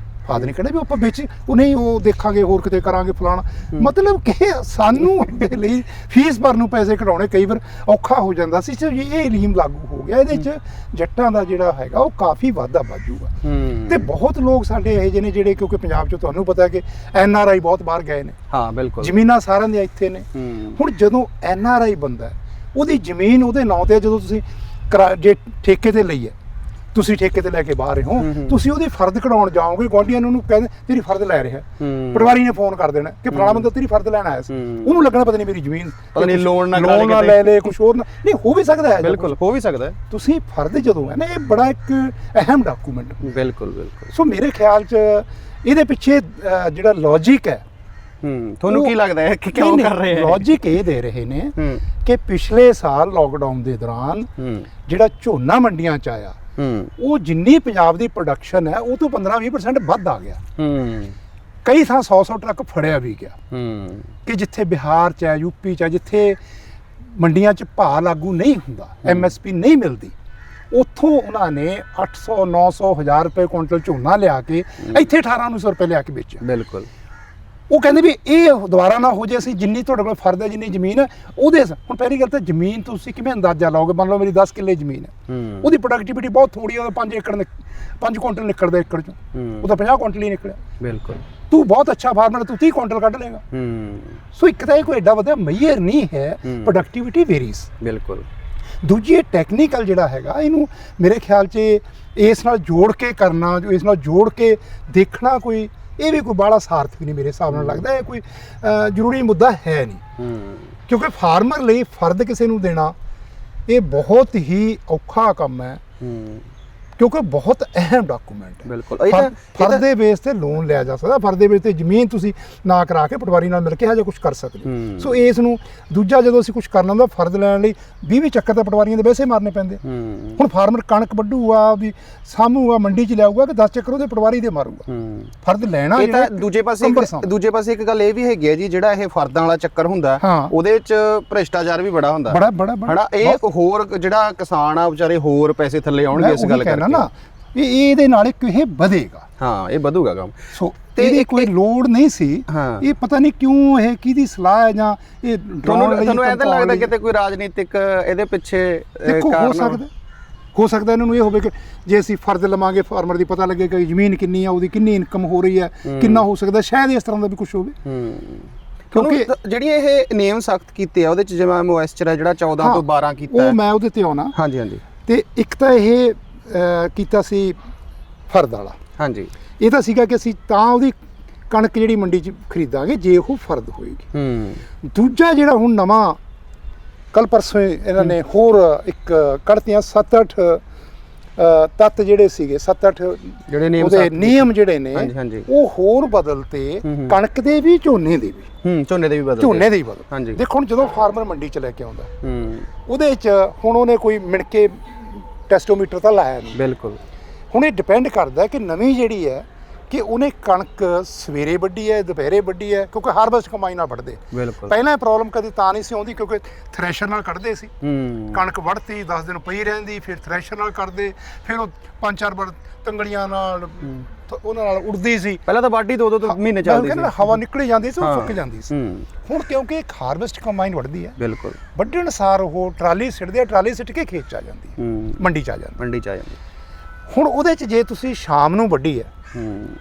ਫਾਦਰ ਨੇ ਕਹਿਣਾ ਵੀ ਆਪਾਂ ਵਿੱਚ ਉਹ ਨਹੀਂ, ਉਹ ਦੇਖਾਂਗੇ ਹੋਰ ਕਿਤੇ ਕਰਾਂਗੇ ਫਲਾਣਾ। ਮਤਲਬ ਕਿ ਸਾਨੂੰ ਦੇ ਲਈ ਫੀਸ ਭਰਨ ਨੂੰ ਪੈਸੇ ਕਢਾਉਣੇ ਕਈ ਵਾਰ ਔਖਾ ਹੋ ਜਾਂਦਾ ਸੀ। ਇਹ ਲੀਮ ਲਾਗੂ ਹੋ ਗਿਆ, ਇਹਦੇ 'ਚ ਜੱਟਾਂ ਦਾ ਜਿਹੜਾ ਹੈਗਾ ਉਹ ਕਾਫੀ ਵਾਧਾ ਵੱਜੂਗਾ। ਤੇ ਬਹੁਤ ਲੋਕ ਸਾਡੇ ਇਹੋ ਜਿਹੇ ਨੇ ਜਿਹੜੇ, ਕਿਉਂਕਿ ਪੰਜਾਬ 'ਚ ਤੁਹਾਨੂੰ ਪਤਾ ਕਿ NRI ਬਹੁਤ ਬਾਹਰ ਗਏ ਨੇ। ਹਾਂ ਬਿਲਕੁਲ। ਜ਼ਮੀਨਾਂ ਸਾਰਿਆਂ ਦੀਆਂ ਇੱਥੇ ਨੇ। ਹੁਣ ਜਦੋਂ NRI ਬੰਦਾ ਉਹਦੀ ਜ਼ਮੀਨ ਉਹਦੇ ਨਾਂ ਤੇ, ਜਦੋਂ ਤੁਸੀਂ ਜੇ ਠੇਕੇ ਤੇ ਲਈ ਹੈ, ਤੁਸੀਂ ਠੇਕੇ ਤੇ ਲੈ ਕੇ ਬਾਹਰ ਹੋ, ਤੁਸੀਂ ਉਹਦੀ ਫਰਦ ਕਢਾਉਣ ਜਾਓਗੇ, ਗੁਆਂਢੀਆਂ ਨੂੰ ਕਹਿੰਦੇ ਤੇਰੀ ਫਰਦ ਲੈ ਰਿਹਾ, ਪਟਵਾਰੀ ਨੇ ਫੋਨ ਕਰ ਦੇਣਾ ਕਿ ਫਲਾਣਾ ਬੰਦਾ ਤੇਰੀ ਫਰਦ ਲੈਣ ਆਇਆ ਸੀ। ਉਹਨੂੰ ਲੱਗਣਾ ਪਤਾ ਨਹੀਂ ਮੇਰੀ ਜ਼ਮੀਨ ਪਤਾ ਨਹੀਂ ਲੋਨ ਨਾ ਲੈ ਲੇ, ਕੁਝ ਹੋਰ ਨਹੀਂ ਹੋ ਵੀ ਸਕਦਾ ਹੈ। ਬਿਲਕੁਲ ਹੋ ਵੀ ਸਕਦਾ ਹੈ। ਤੁਸੀਂ ਫਰਦ ਜਦੋਂ ਹੈ ਨਾ, ਇਹ ਬੜਾ ਇੱਕ ਅਹਿਮ ਡਾਕੂਮੈਂਟ। ਬਿਲਕੁਲ ਬਿਲਕੁਲ। ਸੋ ਮੇਰੇ ਖਿਆਲ 'ਚ ਇਹਦੇ ਪਿੱਛੇ ਜਿਹੜਾ ਲੌਜਿਕ ਹੈ, ਤੁਹਾਨੂੰ ਕੀ ਲੱਗਦਾ ਹੈ ਕਿ ਕਿਉਂ ਕਰ ਰਹੇ ਹੈ? ਲੌਜਿਕ ਇਹ ਦੇ ਰਹੇ ਨੇ ਕਿ ਪਿਛਲੇ ਸਾਲ ਲੋਕਡਾਊਨ ਦੇ ਦੌਰਾਨ ਜਿਹੜਾ ਝੋਨਾ ਮੰਡੀਆਂ 'ਚ ਆਇਆ, ਉਹ ਜਿੰਨੀ ਪੰਜਾਬ ਦੀ ਪ੍ਰੋਡਕਸ਼ਨ ਹੈ ਉਹ ਤੋਂ 15-20% ਵੱਧ ਆ ਗਿਆ। ਕਈ ਥਾਂ 100-100 ਟਰੱਕ ਫੜਿਆ ਵੀ ਗਿਆ ਕਿ ਜਿੱਥੇ ਬਿਹਾਰ 'ਚ ਹੈ, ਯੂਪੀ 'ਚ ਹੈ, ਜਿੱਥੇ ਮੰਡੀਆਂ 'ਚ ਭਾਅ ਲਾਗੂ ਨਹੀਂ ਹੁੰਦਾ, MSP ਨਹੀਂ ਮਿਲਦੀ, ਉੱਥੋਂ ਉਹਨਾਂ ਨੇ 800, 900, 1000 ਰੁਪਏ ਕੁਇੰਟਲ ਝੋਨਾ ਲਿਆ ਕੇ ਇੱਥੇ 1800 ਰੁਪਏ ਲਿਆ ਕੇ ਵੇਚਿਆ। ਬਿਲਕੁਲ। ਉਹ ਕਹਿੰਦੇ ਵੀ ਇਹ ਦੁਬਾਰਾ ਨਾ ਹੋ ਜੇ, ਅਸੀਂ ਜਿੰਨੀ ਤੁਹਾਡੇ ਕੋਲ ਫਰਦ ਹੈ, ਜਿੰਨੀ ਜ਼ਮੀਨ ਹੈ ਉਹਦੇ। ਹੁਣ ਪਹਿਲੀ ਗੱਲ ਤਾਂ ਜ਼ਮੀਨ ਤੁਸੀਂ ਕਿਵੇਂ ਅੰਦਾਜ਼ਾ ਲਾਓਗੇ? ਮੰਨ ਲਓ ਮੇਰੀ 10 ਕਿੱਲੇ ਜ਼ਮੀਨ ਹੈ, ਉਹਦੀ ਪ੍ਰੋਡਕਟਿਵਿਟੀ ਬਹੁਤ ਥੋੜੀ ਹੈ, ਉਹਦਾ 5 ਕੁਇੰਟਲ ਨਿਕਲਦਾ ਏਕੜ 'ਚੋਂ, ਉਹ ਤਾਂ 50 ਕੁਇੰਟਲ ਹੀ ਨਿਕਲਿਆ। ਬਿਲਕੁਲ। ਤੂੰ ਬਹੁਤ ਅੱਛਾ ਫਾਰਮਰ, ਤੂੰ 30 ਕੁਇੰਟਲ ਕੱਢ ਲੇਗਾ। ਸੋ ਇੱਕ ਤਾਂ ਇਹ ਕੋਈ ਐਡਾ ਵਧੀਆ ਮੇਜਰ ਨਹੀਂ ਹੈ, ਪ੍ਰੋਡਕਟਿਵਿਟੀ ਵੇਰੀਜ਼। ਬਿਲਕੁਲ। ਦੂਜੀ ਟੈਕਨੀਕਲ ਜਿਹੜਾ ਹੈਗਾ ਇਹਨੂੰ ਮੇਰੇ ਖਿਆਲ 'ਚ ਇਸ ਨਾਲ ਜੋੜ ਕੇ ਕਰਨਾ, ਇਸ ਨਾਲ ਜੋੜ ਕੇ ਦੇਖਣਾ ਕੋਈ ਇਹ ਵੀ ਕੋਈ ਬਾਹਲਾ ਸਾਰਥਕ ਨਹੀਂ ਮੇਰੇ ਹਿਸਾਬ ਨਾਲ ਲੱਗਦਾ। ਇਹ ਕੋਈ ਜ਼ਰੂਰੀ ਮੁੱਦਾ ਹੈ ਨਹੀਂ, ਕਿਉਂਕਿ ਫਾਰਮਰ ਲਈ ਫਰਦ ਕਿਸੇ ਨੂੰ ਦੇਣਾ ਇਹ ਬਹੁਤ ਹੀ ਔਖਾ ਕੰਮ ਹੈ, ਕਿਉਂਕਿ ਬਹੁਤ ਅਹਿਮ ਡਾਕੂਮੈਂਟ ਹੈ। ਬਿਲਕੁਲ ਫਰਦ ਦੇ ਬੇਸ ਤੇ ਲੋਨ ਲਿਆ ਜਾ ਸਕਦਾ, ਫਰਦ ਦੇ ਬੇਸ ਤੇ ਜ਼ਮੀਨ ਤੁਸੀਂ ਨਾ ਕਰਾ ਕੇ ਪਟਵਾਰੀ ਨਾਲ ਮਿਲ ਕੇ ਹਜੇ ਕੁਝ ਕਰ ਸਕਦੇ ਹੋ। ਸੋ ਇਸ ਨੂੰ ਦੂਜਾ ਜਦੋਂ ਅਸੀਂ ਕੁਝ ਕਰਨਾ ਹੁੰਦਾ ਫਰਦ ਲੈਣ ਲਈ 20 ਚੱਕਰ ਤਾਂ ਪਟਵਾਰੀਆਂ ਦੇ ਵੈਸੇ ਮਾਰਨੇ ਪੈਂਦੇ। ਹੁਣ ਫਾਰਮਰ ਕਣਕ ਵੱਢੂਗਾ ਵੀ ਸਾਂਭੂਗਾ ਮੰਡੀ 'ਚ ਲਿਆਊਗਾ ਕਿ 10 ਚੱਕਰ ਉਹਦੇ ਪਟਵਾਰੀ ਦੇ ਮਾਰੂਗਾ। ਫਰਦ ਲੈਣਾ ਇਹ ਤਾਂ ਦੂਜੇ ਪਾਸੇ ਇੱਕ ਗੱਲ ਇਹ ਵੀ ਹੈਗੀ ਹੈ ਜੀ, ਜਿਹੜਾ ਇਹ ਫਰਦਾਂ ਵਾਲਾ ਚੱਕਰ ਹੁੰਦਾ ਉਹਦੇ ਵਿੱਚ ਭ੍ਰਿਸ਼ਟਾਚਾਰ ਵੀ ਬੜਾ ਹੁੰਦਾ ਬੜਾ ਇਹ ਹੋਰ ਜਿਹੜਾ ਕਿਸਾਨ ਆ ਵਿਚਾਰੇ ਹੋਰ ਪੈਸੇ ਥੱਲੇ ਆਉਣਗੇ ਇਸ ਗੱਲ ਕਰਕੇ ਨਾ ਇਹਦੇ ਨਾਲ ਇਹ ਵਧੇਗਾ। ਹਾਂ ਇਹ ਵਧੂਗਾ ਕੰਮ। ਸੋ ਤੇ ਕੋਈ ਲੋੜ ਨਹੀਂ ਸੀ। ਇਹ ਪਤਾ ਨਹੀਂ ਕਿਉਂ ਇਹ ਕਿਹਦੀ ਸਲਾਹ ਹੈ ਜਾਂ ਇਹ ਤੁਹਾਨੂੰ ਐਂ ਤਾਂ ਲੱਗਦਾ ਕਿਤੇ ਕੋਈ ਰਾਜਨੀਤਿਕ ਇਹਦੇ ਪਿੱਛੇ ਕਾਰਨ ਹੋ ਸਕਦਾ ਇਹਨਾਂ ਨੂੰ ਇਹ ਹੋਵੇ ਕਿ ਜੇ ਅਸੀਂ ਫਰਜ਼ ਲਵਾਂਗੇ ਫਾਰਮਰ ਦੀ ਪਤਾ ਲੱਗੇਗਾ ਕਿ ਜ਼ਮੀਨ ਕਿੰਨੀ ਆ, ਉਹਦੀ ਕਿੰਨੀ ਇਨਕਮ ਹੋ ਰਹੀ ਹੈ, ਕਿੰਨਾ ਹੋ ਸਕਦਾ, ਸ਼ਾਇਦ ਇਸ ਤਰ੍ਹਾਂ ਦਾ ਵੀ ਕੁਝ ਹੋਵੇ। ਕਿਉਂਕਿ ਜਿਹੜੀਆਂ ਇਹ ਨਿਯਮ ਸਖਤ ਕੀਤੇ ਆ ਉਹਦੇ ਚ ਜਿਵੇਂ ਮੋਇਸਚਰ ਹੈ ਜਿਹੜਾ 14 ਤੋਂ 12 ਕੀਤਾ ਉਹ ਮੈਂ ਉਹਦੇ ਤੇ ਆਉਣਾ। ਹਾਂਜੀ ਤੇ ਇੱਕ ਤਾਂ ਇਹ ਕੀਤਾ ਸੀ ਫਰਦ ਵਾਲਾ। ਹਾਂਜੀ ਇਹ ਤਾਂ ਸੀਗਾ ਕਿ ਅਸੀਂ ਤਾਂ ਉਹਦੀ ਕਣਕ ਜਿਹੜੀ ਮੰਡੀ 'ਚ ਖਰੀਦਾਂਗੇ ਜੇ ਉਹ ਫਰਦ ਹੋਏਗੀ। ਦੂਜਾ ਜਿਹੜਾ ਹੁਣ ਨਵਾਂ ਕੱਲ ਪਰਸੋਂ ਇਹਨਾਂ ਨੇ ਹੋਰ ਇੱਕ ਕੱਢਤੀਆਂ 7-8 ਤੱਤ ਜਿਹੜੇ ਸੀਗੇ 7-8 ਜਿਹੜੇ ਉਹਦੇ ਨਿਯਮ ਜਿਹੜੇ ਨੇ ਉਹ ਹੋਰ ਬਦਲਤੇ, ਕਣਕ ਦੇ ਵੀ ਝੋਨੇ ਦੇ ਵੀ ਝੋਨੇ ਦੇ ਵੀ ਬਦਲ। ਦੇਖੋ ਹੁਣ ਜਦੋਂ ਫਾਰਮਰ ਮੰਡੀ 'ਚ ਲੈ ਕੇ ਆਉਂਦਾ ਉਹਦੇ 'ਚ ਹੁਣ ਉਹਨੇ ਕੋਈ ਮਿਣ ਕੇ ਟੈਸਟੋਮੀਟਰ ਤਾਂ ਲਾਇਆ ਨਹੀਂ। ਬਿਲਕੁਲ ਹੁਣ ਇਹ ਡਿਪੈਂਡ ਕਰਦਾ ਕਿ ਨਵੀਂ ਜਿਹੜੀ ਹੈ ਕਿ ਉਹਨੇ ਕਣਕ ਸਵੇਰੇ ਵੱਢੀ ਹੈ ਦੁਪਹਿਰੇ ਵੱਢੀ ਹੈ, ਕਿਉਂਕਿ ਹਾਰਵੈਸਟ ਕੰਬਾਈਨ ਨਾਲ ਵੱਢਦੇ। ਪਹਿਲਾਂ ਇਹ ਪ੍ਰੋਬਲਮ ਕਦੀ ਤਾਂ ਨਹੀਂ ਸੀ ਆਉਂਦੀ ਕਿਉਂਕਿ ਥ੍ਰੈਸ਼ਰ ਨਾਲ ਕੱਢਦੇ ਸੀ। ਕਣਕ ਵੱਢਤੀ 10 ਦਿਨ ਪਈ ਰਹਿੰਦੀ, ਫਿਰ ਥ੍ਰੈਸ਼ਰ ਨਾਲ ਕੱਢਦੇ, ਫਿਰ ਉਹ 5-4 ਵਾਰ ਤੰਗੜੀਆਂ ਨਾਲ ਉਹਨਾਂ ਨਾਲ ਉੜਦੀ ਸੀ। ਪਹਿਲਾਂ ਤਾਂ ਵਾਢੀ 2-2 ਮਹੀਨੇ ਚੱਲਦੀ ਸੀ, ਹਵਾ ਨਿਕਲੀ ਜਾਂਦੀ ਸੀ, ਉਹ ਸੁੱਕ ਜਾਂਦੀ ਸੀ। ਹੁਣ ਕਿਉਂਕਿ ਇੱਕ ਹਾਰਵੈਸਟ ਕੰਬਾਈਨ ਵੱਢਦੀ ਹੈ, ਬਿਲਕੁਲ ਵੱਢਣ ਸਾਰ ਉਹ ਟਰਾਲੀ ਸਿੱਟਦੇ ਆ, ਟਰਾਲੀ ਸਿੱਟ ਕੇ ਖੇਤ 'ਚ ਆ ਜਾਂਦੀ, ਮੰਡੀ 'ਚ ਆ ਜਾਂਦੀ। ਹੁਣ ਉਹਦੇ 'ਚ ਜੇ ਤੁਸੀਂ ਸ਼ਾਮ ਨੂੰ ਵੱਢੀ ਹੈ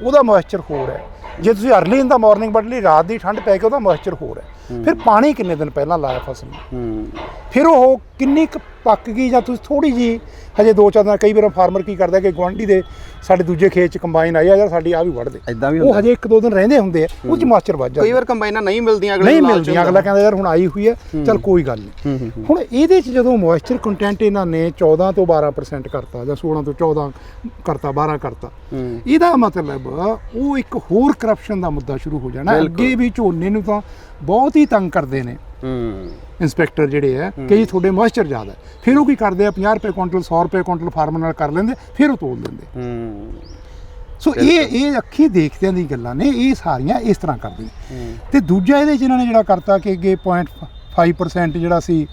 ਉਹਦਾ ਮੋਇਸਚਰ ਹੋਰ ਹੈ, ਜੇ ਤੁਸੀਂ ਅਰਲੀ ਇਨ ਦਾ ਮਾਰਨਿੰਗ ਵੱਢ ਲਈ ਰਾਤ ਦੀ ਠੰਡ ਪੈ ਕੇ ਉਹਦਾ ਮੋਇਸਚਰ ਹੋਰ ਹੈ। ਫਿਰ ਪਾਣੀ ਕਿੰਨੇ ਦਿਨ ਪਹਿਲਾਂ ਲਾਇਆ ਫਸਲ ਨੂੰ, ਫਿਰ ਉਹ ਕਿੰਨੀ ਕੁ ਪੱਕ ਗਈ ਜਾਂ ਤੁਸੀਂ ਥੋੜੀ ਜੀ ਹਜੇ 2-4 ਦਿਨ। ਕਈ ਵਾਰ ਫਾਰਮਰ ਕੀ ਕਰਦਾ ਕਿ ਗੁਆਂਢੀ ਦੇ ਸਾਡੇ ਦੂਜੇ ਖੇਤ 'ਚ ਕੰਬਾਈਨ ਆਈ ਆ ਯਾਰ ਸਾਡੀ ਆ ਵੀ ਵੱਢ ਦੇ, ਉਹ ਹਜੇ 1-2 ਦਿਨ ਰਹਿੰਦੇ ਹੁੰਦੇ ਆ, ਉਹ 'ਚ ਮੋਇਸਚਰ ਵੱਧ ਜਾਂਦਾ। ਕਈ ਵਾਰ ਕੰਬਾਈਨਾਂ ਨਹੀਂ ਮਿਲਦੀਆਂ, ਅਗਲਾ ਕਹਿੰਦਾ ਯਾਰ ਹੁਣ ਆਈ ਹੋਈ ਹੈ ਚੱਲ ਕੋਈ ਗੱਲ ਨਹੀਂ। ਹੁਣ ਇਹਦੇ 'ਚ ਜਦੋਂ ਮੋਇਸਚਰ ਕੰਟੈਂਟ ਇਹਨਾਂ ਨੇ 14 ਤੋਂ 12% ਕਰਤਾ ਜਾਂ 16 ਤੋਂ 14 ਕਰਤਾ, 12 ਕਰਤਾ, ਇਹਦਾ ਮਤਲਬ ਉਹ ਇੱਕ ਹੋਰ ਕਰਪਸ਼ਨ ਦਾ ਮੁੱਦਾ ਸ਼ੁਰੂ ਹੋ ਜਾਣਾ। ਅੱਗੇ ਵੀ ਝੋਨੇ ਨੂੰ ਤਾਂ ਬਹੁਤ ਹੀ ਤੰਗ ਕਰਦੇ ਨੇ ਇੰਸਪੈਕਟਰ ਜਿਹੜੇ ਹੈ ਕਿ ਜੀ ਤੁਹਾਡੇ ਮੋਇਸਚਰ ਜ਼ਿਆਦਾ, ਫਿਰ ਉਹ ਕੀ ਕਰਦੇ ਆ 50 ਰੁਪਏ ਕੁਇੰਟਲ 100 ਰੁਪਏ ਕੁਇੰਟਲ ਫਾਰਮਰ ਨਾਲ ਕਰ ਲੈਂਦੇ, ਫਿਰ ਉਹ ਤੋਲ ਦਿੰਦੇ। ਸੋ ਇਹ ਅੱਖੀਂ ਦੇਖਦਿਆਂ ਦੀ ਗੱਲਾਂ ਨੇ, ਇਹ ਸਾਰੀਆਂ ਇਸ ਤਰ੍ਹਾਂ ਕਰਦੀਆਂ। ਤੇ ਦੂਜਾ ਇਹਦੇ 'ਚ ਇਹਨਾਂ ਨੇ ਜਿਹੜਾ ਕਰਤਾ ਕਿ ਅੱਗੇ 0.5% ਜਿਹੜਾ ਸੀ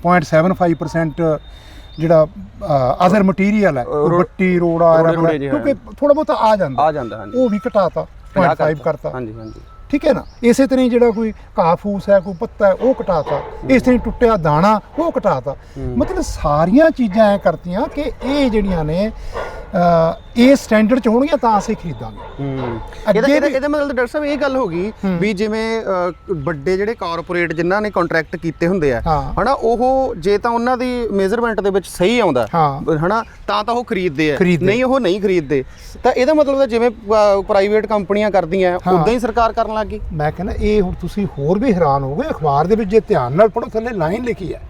0.75% ਜਿਹੜਾ ਅਦਰ ਮਟੀਰੀਅਲ ਹੈ, ਬੱਟੀ ਰੋੜਾ ਕਿਉਂਕਿ ਥੋੜਾ ਬਹੁਤ ਆ ਜਾਂਦਾ ਉਹ ਵੀ ਘਟਾਤਾ, 0.5 ਕਰਤਾ। ਠੀਕ ਹੈ ਨਾ। ਇਸੇ ਤਰ੍ਹਾਂ ਜਿਹੜਾ ਕੋਈ ਘਾਹ ਫੂਸ ਹੈ, ਕੋਈ ਪੱਤਾ ਹੈ, ਉਹ ਘਟਾਤਾ। ਇਸ ਤਰ੍ਹਾਂ ਟੁੱਟਿਆ ਦਾਣਾ ਉਹ ਘਟਾਤਾ। ਮਤਲਬ ਸਾਰੀਆਂ ਚੀਜ਼ਾਂ ਐ ਕਰਤੀਆਂ ਕਿ ਇਹ ਜਿਹੜੀਆਂ ਨੇ ਇਹ ਸਟੈਂਡਰਡ 'ਚ ਹੋਣਗੀਆਂ ਤਾਂ ਅਸੀਂ ਖਰੀਦਾਂਗੇ। ਇਹਦਾ ਮਤਲਬ ਡਾਕਟਰ ਸਾਹਿਬ ਇਹ ਗੱਲ ਹੋ ਗਈ ਵੀ ਜਿਵੇਂ ਵੱਡੇ ਜਿਹੜੇ ਕਾਰਪੋਰੇਟ ਜਿਨ੍ਹਾਂ ਨੇ ਕੰਟਰੈਕਟ ਕੀਤੇ ਹੁੰਦੇ ਆ ਹਨਾ, ਉਹ ਜੇ ਤਾਂ ਉਹਨਾਂ ਦੀ ਮੇਜ਼ਰਮੈਂਟ ਦੇ ਵਿੱਚ ਸਹੀ ਆਉਂਦਾ ਹਨਾ ਤਾਂ ਉਹ ਖਰੀਦਦੇ ਆ, ਨਹੀਂ ਉਹ ਨਹੀਂ ਖਰੀਦਦੇ। ਤਾਂ ਇਹਦਾ ਮਤਲਬ ਤਾਂ ਜਿਵੇਂ ਪ੍ਰਾਈਵੇਟ ਕੰਪਨੀਆਂ ਕਰਦੀਆਂ ਉਦਾਂ ਹੀ ਸਰਕਾਰ ਕਰਨ ਲੱਗ ਗਈ। ਮੈਂ ਕਹਿੰਦਾ ਇਹ ਹੁਣ ਤੁਸੀਂ ਹੋਰ ਵੀ ਹੈਰਾਨ ਹੋਗੇ, ਅਖਬਾਰ ਦੇ ਵਿੱਚ ਜੇ ਧਿਆਨ ਨਾਲ ਪੜ੍ਹੋ ਥੱਲੇ ਲਾਈਨ ਲਿਖੀ ਹੈ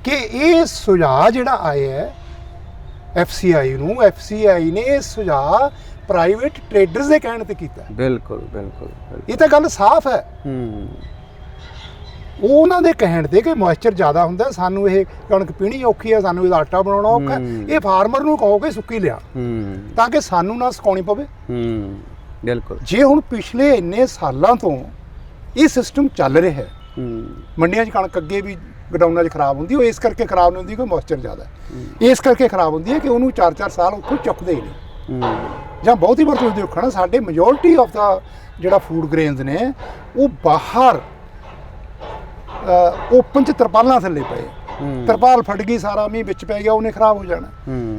ਕਿ ਇਹ ਸੁਝਾਅ ਜਿਹੜਾ ਆਇਆ ਹੈ FCI ਨੂੰ, FCI ਨੇ ਇਹ ਸੁਝਾਅ ਪ੍ਰਾਈਵੇਟ ਟ੍ਰੇਡਰਸ ਦੇ ਕਹਿਣ ਤੇ ਕੀਤਾ। ਬਿਲਕੁਲ ਇਹ ਤਾਂ ਗੱਲ ਸਾਫ਼ ਹੈ। ਉਹਨਾਂ ਦੇ ਕਹਿਣ ਤੇ ਕਿ ਮੋਇਸਚਰ ਜ਼ਿਆਦਾ ਹੁੰਦਾ, ਸਾਨੂੰ ਇਹ ਕਣਕ ਪੀਣੀ ਔਖੀ ਹੈ, ਸਾਨੂੰ ਇਹਦਾ ਆਟਾ ਬਣਾਉਣਾ ਔਖਾ ਹੈ, ਇਹ ਫਾਰਮਰ ਨੂੰ ਕਹੋਗੇ ਸੁੱਕੀ ਲਿਆ ਤਾਂ ਕਿ ਸਾਨੂੰ ਨਾ ਸੁਕਾਉਣੀ ਪਵੇ। ਬਿਲਕੁਲ। ਜੇ ਹੁਣ ਪਿਛਲੇ ਇੰਨੇ ਸਾਲਾਂ ਤੋਂ ਇਹ ਸਿਸਟਮ ਚੱਲ ਰਿਹਾ ਹੈ, ਮੰਡੀਆਂ 'ਚ ਕਣਕ ਅੱਗੇ ਵੀ ਗਡਾਊਨਾਂ 'ਚ ਖਰਾਬ ਹੁੰਦੀ, ਉਹ ਇਸ ਕਰਕੇ ਖਰਾਬ ਨਹੀਂ ਹੁੰਦੀ ਕਿ ਮੋਇਸਚਰ ਜ਼ਿਆਦਾ ਹੈ। ਇਸ ਕਰਕੇ ਖਰਾਬ ਹੁੰਦੀ ਹੈ ਕਿ ਉਹਨੂੰ 4-4 ਸਾਲ ਉੱਥੋਂ ਚੁੱਕਦੇ ਹੀ ਨਹੀਂ। ਜਾਂ ਬਹੁਤੀ ਵਾਰ ਤੁਸੀਂ ਦੇਖੋ ਨਾ ਸਾਡੇ ਮੈਜੋਰਟੀ ਆਫ ਦਾ ਜਿਹੜਾ ਫੂਡ ਗ੍ਰੇਨਸ ਨੇ ਉਹ ਬਾਹਰ ਓਪਨ 'ਚ ਤਰਪਾਲਾਂ ਥੱਲੇ ਪਏ, ਤਰਪਾਲ ਫਟ ਗਈ, ਸਾਰਾ ਮੀਂਹ ਵਿੱਚ ਪੈ ਗਿਆ, ਉਹਨੇ ਖਰਾਬ ਹੋ ਜਾਣਾ।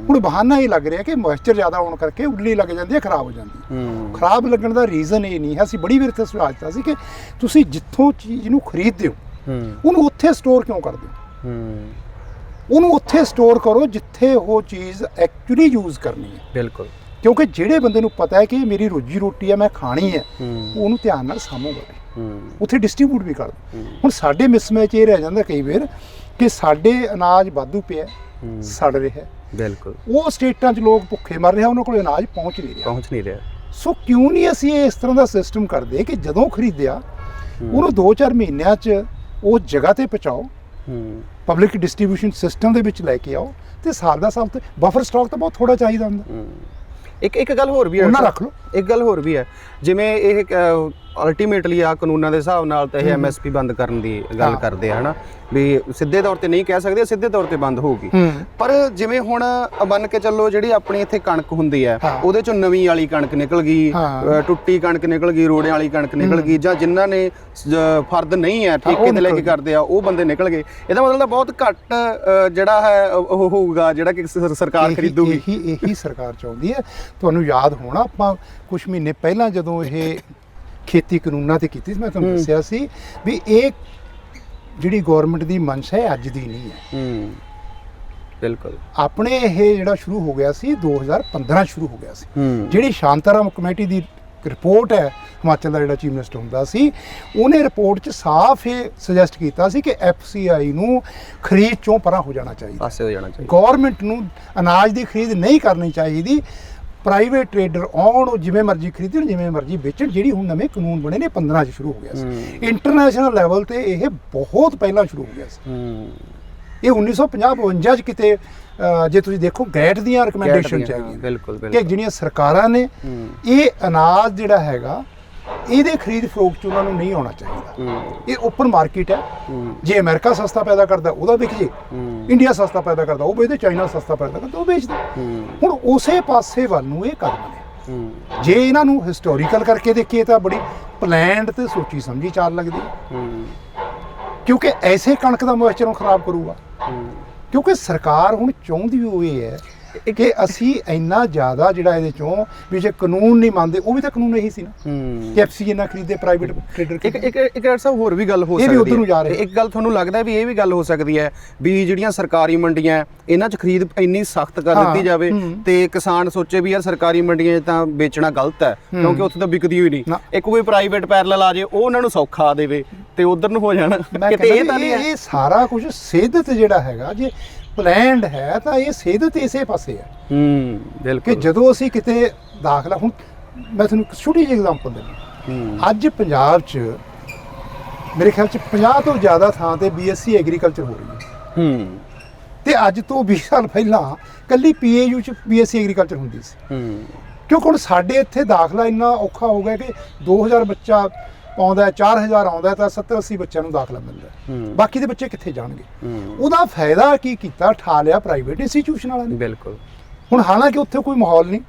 ਹੁਣ ਬਹਾਨਾ ਇਹ ਲੱਗ ਰਿਹਾ ਕਿ ਮੋਇਸਚਰ ਜ਼ਿਆਦਾ ਹੋਣ ਕਰਕੇ ਉੱਲੀ ਲੱਗ ਜਾਂਦੀ ਹੈ, ਖਰਾਬ ਹੋ ਜਾਂਦੀ। ਖਰਾਬ ਲੱਗਣ ਦਾ ਰੀਜ਼ਨ ਇਹ ਨਹੀਂ ਹੈ। ਅਸੀਂ ਬੜੀ ਵਾਰ ਇੱਥੇ ਸੁਝਾਅ ਦਿੱਤਾ ਸੀ ਕਿ ਤੁਸੀਂ ਜਿੱਥੋਂ ਚੀਜ਼ ਨੂੰ ਖਰੀਦਦੇ ਹੋ ਉਹਨੂੰ ਉੱਥੇ ਸਟੋਰ ਕਿਉਂ ਕਰਦੇ ਹੋ। ਉਹਨੂੰ ਉੱਥੇ ਸਟੋਰ ਕਰੋ ਜਿੱਥੇ ਉਹ ਚੀਜ਼ ਐਕਚੁਅਲੀ ਯੂਜ਼ ਕਰਨੀ ਹੈ। ਬਿਲਕੁਲ। ਕਿਉਂਕਿ ਜਿਹੜੇ ਬੰਦੇ ਨੂੰ ਪਤਾ ਹੈ ਕਿ ਇਹ ਮੇਰੀ ਰੋਜੀ ਰੋਟੀ ਹੈ, ਮੈਂ ਖਾਣੀ ਹੈ, ਉਹਨੂੰ ਧਿਆਨ ਨਾਲ ਸਾਂਭੂਗਾ, ਉੱਥੇ ਡਿਸਟ੍ਰੀਬਿਊਟ ਵੀ ਕਰ ਦੋ। ਹੁਣ ਸਾਡੇ ਮਿਸਮੈਚ ਇਹ ਰਹਿ ਜਾਂਦਾ ਕਈ ਵਾਰ ਕਿ ਸਾਡੇ ਅਨਾਜ ਵਾਧੂ ਪਿਆ, ਸੜ ਰਿਹਾ। ਬਿਲਕੁਲ। ਉਹ ਸਟੇਟਾਂ 'ਚ ਲੋਕ ਭੁੱਖੇ ਮਰ ਰਹੇ, ਉਹਨਾਂ ਕੋਲ ਅਨਾਜ ਪਹੁੰਚ ਨਹੀਂ ਰਿਹਾ। ਸੋ ਕਿਉਂ ਨਹੀਂ ਅਸੀਂ ਇਸ ਤਰ੍ਹਾਂ ਦਾ ਸਿਸਟਮ ਕਰਦੇ ਕਿ ਜਦੋਂ ਖਰੀਦਿਆ ਉਹਨੂੰ 2-4 ਮਹੀਨਿਆਂ 'ਚ ਉਹ ਜਗ੍ਹਾ ਤੇ ਪਹੁੰਚਾਓ, ਪਬਲਿਕ ਡਿਸਟ੍ਰੀਬਿਊਸ਼ਨ ਸਿਸਟਮ ਦੇ ਵਿੱਚ ਲੈ ਕੇ ਆਓ, ਤੇ ਸਾਲ ਦਾ ਸਾਲ ਤੇ ਬਫਰ ਸਟਾਕ ਤਾਂ ਬਹੁਤ ਥੋੜਾ ਚਾਹੀਦਾ ਹੁੰਦਾ। ਇੱਕ ਗੱਲ ਹੋਰ ਵੀ ਹੈ, ਉਹਨਾਂ ਰੱਖ ਲਓ। ਇੱਕ ਗੱਲ ਹੋਰ ਵੀ ਹੈ, ਜਿਵੇਂ ਇਹ ਅਲਟੀਮੇਟਲੀ ਆ ਕਾਨੂੰਨਾਂ ਦੇ ਹਿਸਾਬ ਨਾਲ ਤਾਂ ਇਹ MSP ਬੰਦ ਕਰਨ ਦੀ ਗੱਲ ਕਰਦੇ ਆ, ਹਨਾ ਵੀ ਸਿੱਧੇ ਤੌਰ ਤੇ ਨਹੀਂ ਕਹਿ ਸਕਦੇ, ਸਿੱਧੇ ਤੌਰ ਤੇ ਬੰਦ ਹੋਊਗੀ। ਪਰ ਜਿਵੇਂ ਹੁਣ ਮੰਨ ਕੇ ਚੱਲੋ ਜਿਹੜੀ ਆਪਣੀ ਇੱਥੇ ਕਣਕ ਹੁੰਦੀ ਹੈ, ਉਹਦੇ ਚੋਂ ਨਵੀਂ ਵਾਲੀ ਕਣਕ ਨਿਕਲ ਗਈ, ਟੁੱਟੀ ਕਣਕ ਨਿਕਲ ਗਈ, ਰੋੜਿਆਂ ਵਾਲੀ ਕਣਕ ਨਿਕਲ ਗਈ, ਜਾਂ ਜਿਨ੍ਹਾਂ ਨੇ ਫਰਦ ਨਹੀਂ ਹੈ ਠੇਕੇ ਤੇ ਲੈ ਕੇ ਕਰਦੇ ਆ ਉਹ ਬੰਦੇ ਨਿਕਲ ਗਏ। ਇਹਦਾ ਮਤਲਬ ਬਹੁਤ ਘੱਟ ਜਿਹੜਾ ਹੈ ਉਹ ਹੋਊਗਾ ਜਿਹੜਾ ਕਿ ਸਰਕਾਰ ਖਰੀਦੂਗੀ। ਇਹੀ ਸਰਕਾਰ ਚਾਹੁੰਦੀ ਹੈ। ਤੁਹਾਨੂੰ ਯਾਦ ਹੋਣਾ ਆਪਾਂ ਕੁਝ ਮਹੀਨੇ ਪਹਿਲਾਂ ਜਦੋਂ ਇਹ ਖੇਤੀ ਕਾਨੂੰਨਾਂ ਤੇ ਕੀਤੀ ਸੀ, ਮੈਂ ਤੁਹਾਨੂੰ ਦੱਸਿਆ ਸੀ ਵੀ ਇਹ ਜਿਹੜੀ ਗਵਰਨਮੈਂਟ ਦੀ ਮਨਸ਼ਾ ਹੈ ਅੱਜ ਦੀ ਨਹੀਂ ਹੈ। ਬਿਲਕੁਲ। ਆਪਣੇ ਇਹ ਜਿਹੜਾ ਸ਼ੁਰੂ ਹੋ ਗਿਆ ਸੀ 2015 ਸ਼ੁਰੂ ਹੋ ਗਿਆ ਸੀ। ਜਿਹੜੀ ਸ਼ਾਂਤਾਰਾਮ ਕਮੇਟੀ ਦੀ ਰਿਪੋਰਟ ਹੈ, ਹਿਮਾਚਲ ਦਾ ਜਿਹੜਾ ਚੀਫ ਮਿਨਿਸਟਰ ਹੁੰਦਾ ਸੀ, ਉਹਨੇ ਰਿਪੋਰਟ 'ਚ ਸਾਫ਼ ਇਹ ਸੁਜੈਸਟ ਕੀਤਾ ਸੀ ਕਿ FCI ਨੂੰ ਖਰੀਦ 'ਚੋਂ ਪਰਾਂ ਹੋ ਜਾਣਾ ਚਾਹੀਦਾ, ਪਾਸੇ ਹੋ ਜਾਣਾ ਚਾਹੀਦਾ। ਗਵਰਨਮੈਂਟ ਨੂੰ ਅਨਾਜ ਦੀ ਖਰੀਦ ਨਹੀਂ ਕਰਨੀ ਚਾਹੀਦੀ। ਪ੍ਰਾਈਵੇਟ ਟਰੇਡਰ ਆਉਣ, ਉਹ ਜਿਵੇਂ ਮਰਜ਼ੀ ਖਰੀਦਣ, ਜਿਵੇਂ ਮਰਜ਼ੀ ਵੇਚਣ। ਜਿਹੜੀ ਹੁਣ ਨਵੇਂ ਕਾਨੂੰਨ ਬਣੇ ਨੇ 15 'ਚ ਸ਼ੁਰੂ ਹੋ ਗਿਆ ਸੀ। ਇੰਟਰਨੈਸ਼ਨਲ ਲੈਵਲ ਤੇ ਇਹ ਬਹੁਤ ਪਹਿਲਾਂ ਸ਼ੁਰੂ ਹੋ ਗਿਆ ਸੀ। ਇਹ 1950-52 'ਚ ਕਿਤੇ ਜੇ ਤੁਸੀਂ ਦੇਖੋ ਗੈਟ ਦੀਆਂ ਰਿਕਮੈਂਡੇਸ਼ਨ ਚ ਹੈਗੀਆਂ। ਬਿਲਕੁਲ। ਕਿ ਜਿਹੜੀਆਂ ਸਰਕਾਰਾਂ ਨੇ ਇਹ ਅਨਾਜ ਜਿਹੜਾ ਹੈਗਾ ਇਹਦੇ ਖਰੀਦ ਫਰੋਖਤ 'ਚ ਉਹਨਾਂ ਨੂੰ ਨਹੀਂ ਆਉਣਾ ਚਾਹੀਦਾ। ਇਹ ਓਪਨ ਮਾਰਕੀਟ ਹੈ। ਜੇ ਅਮਰੀਕਾ ਸਸਤਾ ਪੈਦਾ ਕਰਦਾ ਉਹਦਾ ਵਿਕ ਜੇ, ਇੰਡੀਆ ਸਸਤਾ ਪੈਦਾ ਕਰਦਾ ਉਹ ਵੇਚਦੇ, ਚਾਈਨਾ ਸਸਤਾ ਪੈਦਾ ਕਰਦਾ ਉਹ ਵੇਚਦਾ। ਹੁਣ ਉਸੇ ਪਾਸੇ ਵੱਲ ਨੂੰ ਇਹ ਕਦਮ ਨੇ। ਜੇ ਇਹਨਾਂ ਨੂੰ ਹਿਸਟੋਰੀਕਲ ਕਰਕੇ ਦੇਖੀਏ ਤਾਂ ਬੜੀ ਪਲੈਨਡ ਤੇ ਸੋਚੀ ਸਮਝੀ ਚਾਲ ਲੱਗਦੀ, ਕਿਉਂਕਿ ਐਸੇ ਕਣਕ ਦਾ ਮੋਇਸਚਰ ਨੂੰ ਖਰਾਬ ਕਰੂਗਾ। ਕਿਉਂਕਿ ਸਰਕਾਰ ਹੁਣ ਚਾਹੁੰਦੀ ਉਹ ਇਹ ਹੈ ਕਿ ਅਸੀਂ ਇੰਨਾ ਜ਼ਿਆਦਾ ਜਿਹੜਾ ਇਹਦੇ ਚੋਂ ਵੀ ਜੇ ਕਾਨੂੰਨ ਨਹੀਂ ਮੰਨਦੇ, ਉਹ ਵੀ ਤਾਂ ਕਾਨੂੰਨ ਇਹੀ ਸੀ ਨਾ ਕਿ FCI ਨਾ ਖਰੀਦੇ, ਪ੍ਰਾਈਵੇਟ ਟਰੇਡਰ। ਇੱਕ ਡਾਕਟਰ ਸਾਹਿਬ ਹੋਰ ਵੀ ਗੱਲ ਹੋ ਸਕਦੀ ਹੈ, ਇਹ ਵੀ ਉਧਰ ਨੂੰ ਜਾ ਰਿਹਾ। ਇੱਕ ਗੱਲ ਤੁਹਾਨੂੰ ਲੱਗਦਾ ਵੀ ਇਹ ਵੀ ਗੱਲ ਹੋ ਸਕਦੀ ਹੈ ਵੀ ਜਿਹੜੀਆਂ ਸਰਕਾਰੀ ਮੰਡੀਆਂ ਇਹਨਾਂ 'ਚ ਖਰੀਦ ਇੰਨੀ ਸਖਤ ਕਰ ਦਿੱਤੀ ਜਾਵੇ ਤੇ ਕਿਸਾਨ ਸੋਚੇ ਵੀ ਯਾਰ ਸਰਕਾਰੀ ਮੰਡੀਆਂ 'ਚ ਤਾਂ ਵੇਚਣਾ ਗਲਤ ਹੈ ਕਿਉਂਕਿ ਉੱਥੇ ਤਾਂ ਵਿਕਦੀ ਹੋਈ ਨਹੀਂ, ਇੱਕ ਕੋਈ ਪ੍ਰਾਈਵੇਟ ਪੈਰਲਲ ਆ ਜੇ ਉਹ ਉਹਨਾਂ ਨੂੰ ਸੌਖਾ ਦੇਵੇ ਤੇ ਉਧਰ ਨੂੰ ਹੋ ਜਾਣ। ਕਿਤੇ ਇਹ ਤਾਂ ਨਹੀਂ, ਇਹ ਸਾਰਾ ਕੁਝ ਸਿੱਧਤ ਜਿਹੜਾ ਹੈਗਾ ਜੇ ਪਲੈਨਡ ਹੈ ਤਾਂ ਇਹ ਸਿੱਧਤ ਇਸੇ ਪਾਸੇ ਹੈ। ਬਿਲਕੁਲ। ਕਿ ਜਦੋਂ ਅਸੀਂ ਕਿਤੇ ਦਾਖਲਾ, ਹੁਣ ਮੈਂ ਤੁਹਾਨੂੰ ਇੱਕ ਛੋਟੀ ਜਿਹੀ ਐਗਜ਼ਾਮਪਲ ਦਿੰਦਾ। ਅੱਜ ਪੰਜਾਬ 'ਚ ਮੇਰੇ ਖਿਆਲ 'ਚ 50 ਤੋਂ ਜ਼ਿਆਦਾ ਥਾਂ ਤੇ BSc ਐਗਰੀਕਲਚਰ ਹੋ ਰਹੀ ਹੈ। ਤੇ ਅੱਜ ਤੋਂ 20 ਸਾਲ ਪਹਿਲਾਂ ਕੱਲੀ PAU 'ਚ BSc ਐਗਰੀਕਲਚਰ ਹੁੰਦੀ ਸੀ। ਕਿਉਂਕਿ ਹੁਣ ਸਾਡੇ ਇੱਥੇ ਦਾਖਲਾ ਇੰਨਾ ਔਖਾ ਹੋ ਗਿਆ ਕਿ 2000 ਬੱਚਾ ਆਉਂਦਾ, 4000 ਆਉਂਦਾ ਤਾਂ 70-80 ਬੱਚਿਆਂ ਨੂੰ ਦਾਖਲਾ ਮਿਲਦਾ। ਬਾਕੀ ਦੇ ਬੱਚੇ ਕਿੱਥੇ ਜਾਣਗੇ? ਉਹਦਾ ਫਾਇਦਾ ਕੀ ਕੀਤਾ? ਠਾ ਲਿਆ ਪ੍ਰਾਈਵੇਟ ਇੰਸਟੀਚਿਊਸ਼ਨ ਵਾਲਿਆਂ ਨੇ। ਬਿਲਕੁਲ। ਹੁਣ ਹਾਲਾਂਕਿ ਉੱਥੇ ਕੋਈ ਮਾਹੌਲ ਨਹੀਂ,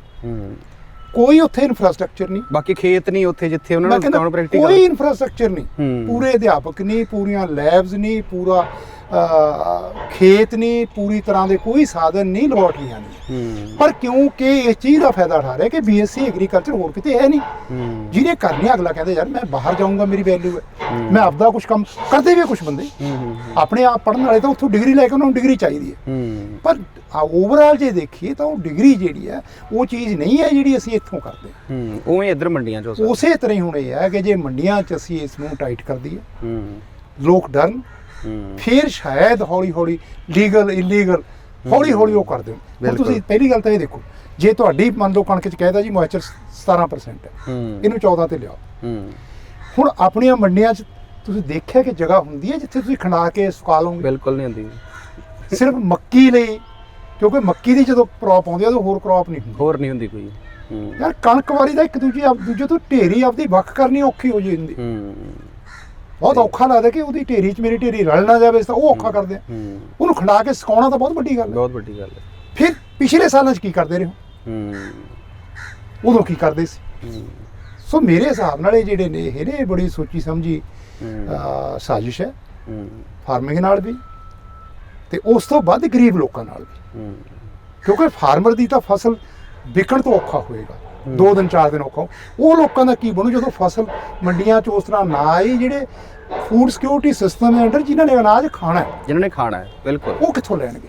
ਕੋਈ ਉੱਥੇ ਇਨਫਰਾਸਟ੍ਰਕਚਰ ਨਹੀਂ, ਬਾਕੀ ਖੇਤ ਨਹੀਂ ਉੱਥੇ ਜਿੱਥੇ ਉਹਨਾਂ ਨੂੰ ਪ੍ਰੈਕਟੀਕਲ ਕੋਈ ਇਨਫਰਾਸਟ੍ਰਕਚਰ ਨਹੀਂ, ਪੂਰੇ ਅਧਿਆਪਕ ਨਹੀਂ, ਪੂਰੀਆਂ ਲੈਬਸ ਨਹੀਂ, ਪੂਰਾ ਖੇਤ ਨਹੀਂ, ਪੂਰੀ ਤਰ੍ਹਾਂ ਦੇ ਕੋਈ ਸਾਧਨ ਨਹੀਂ, ਲੈਬੋਰਟਰੀਆਂ ਨਹੀਂ। ਪਰ ਕਿਉਂਕਿ ਇਸ ਚੀਜ਼ ਦਾ ਫਾਇਦਾ ਉਠਾ ਰਿਹਾ ਕਿ BSc ਐਗਰੀਕਲਚਰ ਹੋਰ ਕਿਤੇ ਹੈ ਨਹੀਂ। ਜਿਹਨੇ ਕਰਨੀ ਅਗਲਾ ਕਹਿੰਦੇ ਯਾਰ ਮੈਂ ਬਾਹਰ ਜਾਊਂਗਾ, ਮੇਰੀ ਵੈਲਿਊ ਹੈ, ਮੈਂ ਆਪਦਾ ਕੁਝ ਕੰਮ ਕਰਦੇ ਵੀ। ਕੁਝ ਬੰਦੇ ਆਪਣੇ ਆਪ ਪੜ੍ਹਨ ਵਾਲੇ ਤਾਂ ਉੱਥੋਂ ਡਿਗਰੀ ਲੈ ਕੇ ਉਹਨਾਂ ਨੂੰ ਡਿਗਰੀ ਚਾਹੀਦੀ ਹੈ, ਪਰ ਓਵਰਆਲ ਜੇ ਦੇਖੀਏ ਤਾਂ ਉਹ ਡਿਗਰੀ ਜਿਹੜੀ ਹੈ ਉਹ ਚੀਜ਼ ਨਹੀਂ ਹੈ ਜਿਹੜੀ ਅਸੀਂ ਇੱਥੋਂ ਕਰਦੇ ਹਾਂ। ਉਵੇਂ ਇੱਧਰ ਮੰਡੀਆਂ 'ਚ ਉਸੇ ਤਰ੍ਹਾਂ ਹੀ ਹੁਣ ਇਹ ਹੈ ਕਿ ਜੇ ਮੰਡੀਆਂ 'ਚ ਅਸੀਂ ਇਸ ਨੂੰ ਟਾਈਟ ਕਰ ਦਈਏ, ਲੋਕ ਡਰਨ, ਫਿਰ ਸ਼ਾਇਦ ਹੌਲੀ ਹੌਲੀ ਲੀਗਲ ਇਲੀਗਲ ਹੌਲੀ ਹੌਲੀ ਉਹ ਕਰ ਦੇਣ। ਹੁਣ ਤੁਸੀਂ ਪਹਿਲੀ ਗੱਲ ਤਾਂ ਇਹ ਦੇਖੋ, ਜੇ ਤੁਹਾਡੀ ਮੰਨ ਲਓ ਕਣਕ 'ਚ ਕਹਿਦਾ ਜੀ ਮੋਇਸਚਰ 17% ਹੈ, ਇਹਨੂੰ 14 ਤੇ ਲਿਆਓ। ਹੁਣ ਆਪਣੀਆਂ ਮੰਡੀਆਂ 'ਚ ਤੁਸੀਂ ਦੇਖਿਆ ਕਿ ਜਗ੍ਹਾ ਹੁੰਦੀ ਹੈ ਜਿੱਥੇ ਤੁਸੀਂ ਖੰਡਾ ਕੇ ਸੁਕਾ ਲਓਗੇ? ਬਿਲਕੁਲ ਨਹੀਂ ਹੁੰਦੀ। ਸਿਰਫ ਮੱਕੀ ਲਈ, ਕਿਉਂਕਿ ਮੱਕੀ ਦੀ ਜਦੋਂ ਕ੍ਰੌਪ ਆਉਂਦੀ ਹੈ ਉਦੋਂ ਹੋਰ ਕ੍ਰੌਪ ਨਹੀਂ ਹੁੰਦੀ, ਹੋਰ ਨਹੀਂ ਹੁੰਦੀ ਕੋਈ। ਯਾਰ ਕਣਕ ਵਾਲੀ ਦਾ ਇੱਕ ਦੂਜੇ ਤੋਂ ਢੇਰੀ ਆਪਦੀ ਵੱਖ ਕਰਨੀ ਔਖੀ ਹੋ ਜਾਂਦੀ। ਬਹੁਤ ਔਖਾ ਲੱਗਦਾ ਕਿ ਉਹਦੀ ਢੇਰੀ 'ਚ ਮੇਰੀ ਢੇਰੀ ਰਲ ਨਾ ਜਾਵੇ, ਤਾਂ ਉਹ ਔਖਾ ਕਰਦੇ ਆ। ਉਹਨੂੰ ਖੰਡਾ ਕੇ ਸੁਕਾਉਣਾ ਤਾਂ ਬਹੁਤ ਵੱਡੀ ਗੱਲ ਹੈ। ਬਹੁਤ ਵੱਡੀ ਗੱਲ ਹੈ। ਫਿਰ ਪਿਛਲੇ ਸਾਲਾਂ 'ਚ ਕੀ ਕਰਦੇ ਰਹੇ ਹੋ? ਉਦੋਂ ਕੀ ਕਰਦੇ ਸੀ? ਸੋ ਮੇਰੇ ਹਿਸਾਬ ਨਾਲ ਇਹ ਜਿਹੜੇ ਨੇ ਇਹ ਬੜੀ ਸੋਚੀ ਸਮਝੀ ਸਾਜ਼ਿਸ਼ ਹੈ, ਫਾਰਮਿੰਗ ਨਾਲ ਵੀ ਤੇ ਉਸ ਤੋਂ ਵੱਧ ਗਰੀਬ ਲੋਕਾਂ ਨਾਲ ਵੀ। ਕਿਉਂਕਿ ਫਾਰਮਰ ਦੀ ਤਾਂ ਫਸਲ ਵਿਕਣ ਤੋਂ ਔਖਾ ਹੋਏਗਾ, 2 ਦਿਨ 4 ਦਿਨ ਔਖਾ ਉਹ ਲੋਕਾਂ ਦਾ ਕੀ ਬਣੂ ਜਦੋਂ ਫਸਲ ਮੰਡੀਆਂ 'ਚ ਉਸ ਤਰ੍ਹਾਂ ਨਾ ਆਈ। ਜਿਹੜੇ ਫੂਡ ਸਿਕਿਉਰਿਟੀ ਸਿਸਟਮ ਦੇ ਅੰਡਰ ਜਿਨ੍ਹਾਂ ਨੇ ਅਨਾਜ ਖਾਣਾ ਹੈ, ਜਿਨ੍ਹਾਂ ਨੇ ਖਾਣਾ ਹੈ, ਬਿਲਕੁਲ ਉਹ ਕਿੱਥੋਂ ਲੈਣਗੇ?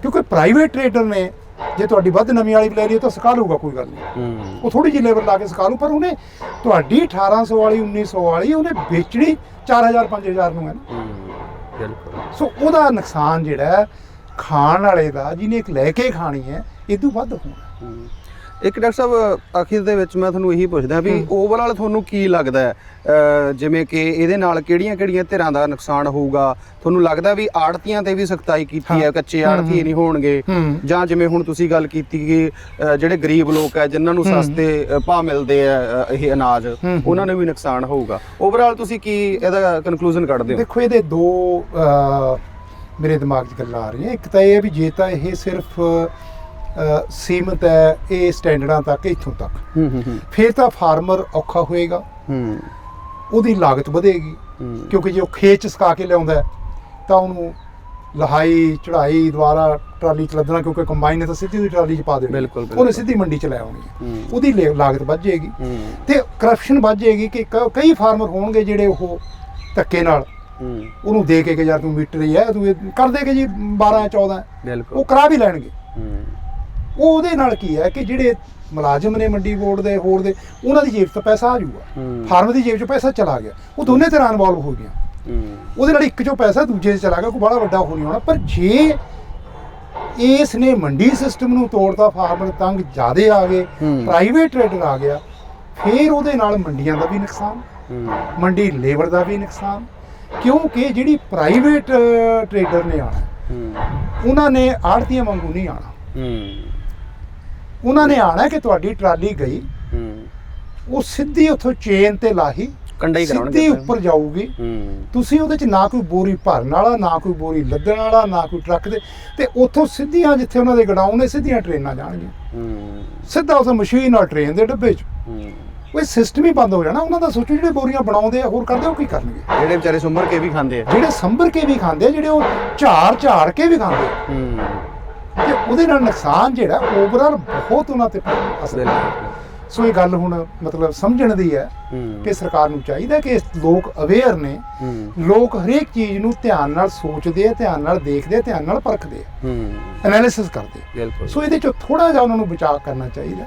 ਕਿਉਂਕਿ ਪ੍ਰਾਈਵੇਟ ਟ੍ਰੇਡਰ ਨੇ ਜੇ ਤੁਹਾਡੀ ਵੱਧ ਨਵੀਂ ਵਾਲੀ ਲੈ ਲਈ ਤਾਂ ਸਕਾ ਲੂਗਾ, ਕੋਈ ਗੱਲ ਨਹੀਂ, ਉਹ ਥੋੜੀ ਜਿਹੀ ਲੇਬਰ ਲਾ ਕੇ ਸਕਾ ਲੂ, ਪਰ ਉਹਨੇ ਤੁਹਾਡੀ 1800 ਵਾਲੀ 1900 ਵਾਲੀ ਉਹਨੇ ਵੇਚਣੀ 4000 5000 ਨੂੰ ਹੈ ਨਾ। ਬਿਲਕੁਲ। ਸੋ ਉਹਦਾ ਨੁਕਸਾਨ ਜਿਹੜਾ ਹੈ ਖਾਣ ਵਾਲੇ ਦਾ, ਜਿਹਨੇ ਇੱਕ ਲੈ ਕੇ ਖਾਣੀ ਹੈ, ਇਦੋਂ ਵੱਧ ਹੋਣਾ। ਇੱਕ ਡਾਕਟਰ ਸਾਹਿਬ ਆਖਿਰ ਦੇ ਵਿੱਚ ਮੈਂ ਤੁਹਾਨੂੰ ਇਹੀ ਪੁੱਛਦਾ ਵੀ ਓਵਰਆਲ ਤੁਹਾਨੂੰ ਕੀ ਲੱਗਦਾ ਹੈ, ਜਿਵੇਂ ਕਿ ਇਹਦੇ ਨਾਲ ਕਿਹੜੀਆਂ ਧਿਰਾਂ ਦਾ ਨੁਕਸਾਨ ਹੋਊਗਾ? ਤੁਹਾਨੂੰ ਲੱਗਦਾ ਵੀ ਆੜਤੀਆਂ ਤੇ ਵੀ ਸਖਤਾਈ ਕੀਤੀ ਹੈ, ਕੱਚੇ ਆੜਤੀ ਨਹੀਂ ਹੋਣਗੇ, ਜਾਂ ਜਿਵੇਂ ਹੁਣ ਤੁਸੀਂ ਗੱਲ ਕੀਤੀ ਕਿ ਜਿਹੜੇ ਗਰੀਬ ਲੋਕ ਹੈ ਜਿਨ੍ਹਾਂ ਨੂੰ ਸਸਤੇ ਭਾਅ ਮਿਲਦੇ ਆ ਇਹ ਅਨਾਜ, ਉਹਨਾਂ ਨੂੰ ਵੀ ਨੁਕਸਾਨ ਹੋਊਗਾ? ਓਵਰਆਲ ਤੁਸੀਂ ਕੀ ਇਹਦਾ ਕਨਕਲੂਜਨ ਕੱਢਦੇ ਹੋ? ਦੇਖੋ, ਇਹਦੇ 2 ਮੇਰੇ ਦਿਮਾਗ 'ਚ ਗੱਲਾਂ ਆ ਰਹੀਆਂ। ਇੱਕ ਤਾਂ ਇਹ ਹੈ ਵੀ ਜੇ ਤਾਂ ਇਹ ਸਿਰਫ ਸੀਮਤ ਹੈ ਇਹ ਸਟੈਂਡਰਡਾਂ ਤੱਕ, ਇੱਥੋਂ ਤੱਕ, ਫਿਰ ਤਾਂ ਫਾਰਮਰ ਔਖਾ ਹੋਏਗਾ, ਉਹਦੀ ਲਾਗਤ ਵਧੇਗੀ, ਕਿਉਂਕਿ ਜੇ ਉਹ ਖੇਤ 'ਚ ਸੁਕਾ ਕੇ ਲਿਆਉਂਦਾ ਤਾਂ ਉਹਨੂੰ ਲਹਾਈ ਚੜਾਈ ਦੁਆਰਾ ਟਰਾਲੀ 'ਚ ਲੱਦਣਾ, ਕਿਉਂਕਿ ਕੰਬਾਈਨ ਨੇ ਤਾਂ ਸਿੱਧੀ ਉਹਦੀ ਟਰਾਲੀ 'ਚ ਪਾ ਦੇਣੀ, ਉਹਨੇ ਸਿੱਧੀ ਮੰਡੀ 'ਚ ਲੈ ਆਉਣੀ ਹੈ, ਉਹਦੀ ਲਾਗਤ ਵੱਧ ਜਾਏਗੀ ਤੇ ਕਰਪਸ਼ਨ ਵੱਧ ਜਾਏਗੀ। ਕਿ ਕਈ ਫਾਰਮਰ ਹੋਣਗੇ ਜਿਹੜੇ ਉਹ ਧੱਕੇ ਨਾਲ ਉਹਨੂੰ ਦੇ ਕੇ ਕਿ ਯਾਰ ਤੂੰ ਮੀਟਰ ਹੀ ਹੈ, ਤੂੰ ਇਹ ਕਰ ਦੇ ਕੇ ਜੀ 12 14, ਉਹ ਕਰਾ ਵੀ ਲੈਣਗੇ। ਉਹਦੇ ਨਾਲ ਕੀ ਹੈ ਕਿ ਜਿਹੜੇ ਮੁਲਾਜ਼ਮ ਨੇ ਮੰਡੀ ਬੋਰਡ ਦੇ ਹੋਰ ਦੇ, ਉਹਨਾਂ ਦੀ ਜੇਬ 'ਚ ਪੈਸਾ ਆ ਜਾਊਗਾ, ਫਾਰਮਰ ਦੀ ਜੇਬ 'ਚ ਪੈਸਾ ਚਲਾ ਗਿਆ, ਉਹ ਦੋਨੇ ਤਰ੍ਹਾਂ ਇਨਵੋਲਵ ਹੋ ਗਈਆਂ। ਉਹਦੇ ਨਾਲ ਇੱਕ 'ਚੋਂ ਪੈਸਾ ਦੂਜੇ 'ਚ ਚਲਾ ਗਿਆ, ਕੋਈ ਬੜਾ ਵੱਡਾ ਹੋ ਨਹੀਂ ਹੋਣਾ। ਪਰ ਜੇ ਇਸ ਨੇ ਮੰਡੀ ਸਿਸਟਮ ਨੂੰ ਤੋੜਤਾ, ਫਾਰਮਰ ਤੰਗ ਜ਼ਿਆਦੇ ਆ ਗਏ, ਪ੍ਰਾਈਵੇਟ ਟ੍ਰੇਡਰ ਆ ਗਿਆ, ਫਿਰ ਉਹਦੇ ਨਾਲ ਮੰਡੀਆਂ ਦਾ ਵੀ ਨੁਕਸਾਨ, ਮੰਡੀ ਲੇਬਰ ਦਾ ਵੀ ਨੁਕਸਾਨ। ਕਿਉਂਕਿ ਜਿਹੜੀ ਪ੍ਰਾਈਵੇਟ ਟ੍ਰੇਡਰ ਨੇ ਆਉਣਾ, ਉਹਨਾਂ ਨੇ ਆੜ੍ਹਤੀਆਂ ਵਾਂਗੂ ਨਹੀਂ ਆਉਣਾ। ਉਹਨਾਂ ਨੇ ਆਉਣਾ ਕਿ ਤੁਹਾਡੀ ਟਰਾਲੀ ਗਈ, ਉਹ ਸਿੱਧੀ ਉੱਥੋਂ ਚੇਨ ਤੇ ਲਾਹੀ ਸਿੱਧੀ ਉੱਪਰ ਜਾਊਗੀ, ਤੁਸੀਂ ਉਹਦੇ 'ਚ ਨਾ ਕੋਈ ਬੋਰੀ ਭਰਨ ਵਾਲਾ, ਨਾ ਕੋਈ ਬੋਰੀ ਲੱਦਣ ਵਾਲਾ, ਨਾ ਕੋਈ ਟਰੱਕ ਦੇ, ਤੇ ਉੱਥੋਂ ਸਿੱਧੀਆਂ ਜਿੱਥੇ ਉਹਨਾਂ ਦੇ ਗਡਾਊਨ ਨੇ ਸਿੱਧੀਆਂ ਟ੍ਰੇਨਾਂ ਜਾਣਗੀਆਂ, ਸਿੱਧਾ ਉਸ ਮਸ਼ੀਨ ਨਾਲ ਟ੍ਰੇਨ ਦੇ ਡੱਬੇ 'ਚ। ਉਹ ਸਿਸਟਮ ਹੀ ਬੰਦ ਹੋ ਜਾਣਾ ਉਹਨਾਂ ਦਾ। ਸੋਚੋ ਜਿਹੜੇ ਬੋਰੀਆਂ ਬਣਾਉਂਦੇ ਆ ਹੋਰ ਕਰਦੇ, ਉਹ ਕੀ ਕਰਨਗੇ? ਜਿਹੜੇ ਵਿਚਾਰੇ ਸੰਭਰ ਕੇ ਵੀ ਖਾਂਦੇ ਆ, ਜਿਹੜੇ ਉਹ ਝਾੜ ਕੇ ਵੀ ਖਾਂਦੇ ਆ, ਤੇ ਉਹਦੇ ਨਾਲ ਨੁਕਸਾਨ ਜਿਹੜਾ ਓਵਰਆਲ ਬਹੁਤ ਉਹਨਾਂ ਤੇ ਅਸਰ ਹੈ। ਸੋ ਇਹ ਗੱਲ ਹੁਣ ਮਤਲਬ ਸਮਝਣ ਦੀ ਹੈ ਕਿ ਸਰਕਾਰ ਨੂੰ ਚਾਹੀਦਾ ਕਿ ਲੋਕ ਅਵੇਅਰ ਨੇ, ਲੋਕ ਹਰੇਕ ਚੀਜ਼ ਨੂੰ ਧਿਆਨ ਨਾਲ ਸੋਚਦੇ ਆ, ਧਿਆਨ ਨਾਲ ਦੇਖਦੇ ਆ, ਧਿਆਨ ਨਾਲ ਪਰਖਦੇ ਆ, ਐਨਾਲਿਸਿਸ ਕਰਦੇ ਆ। ਸੋ ਇਹਦੇ 'ਚੋਂ ਥੋੜਾ ਜਿਹਾ ਉਹਨਾਂ ਨੂੰ ਬਚਾਅ ਕਰਨਾ ਚਾਹੀਦਾ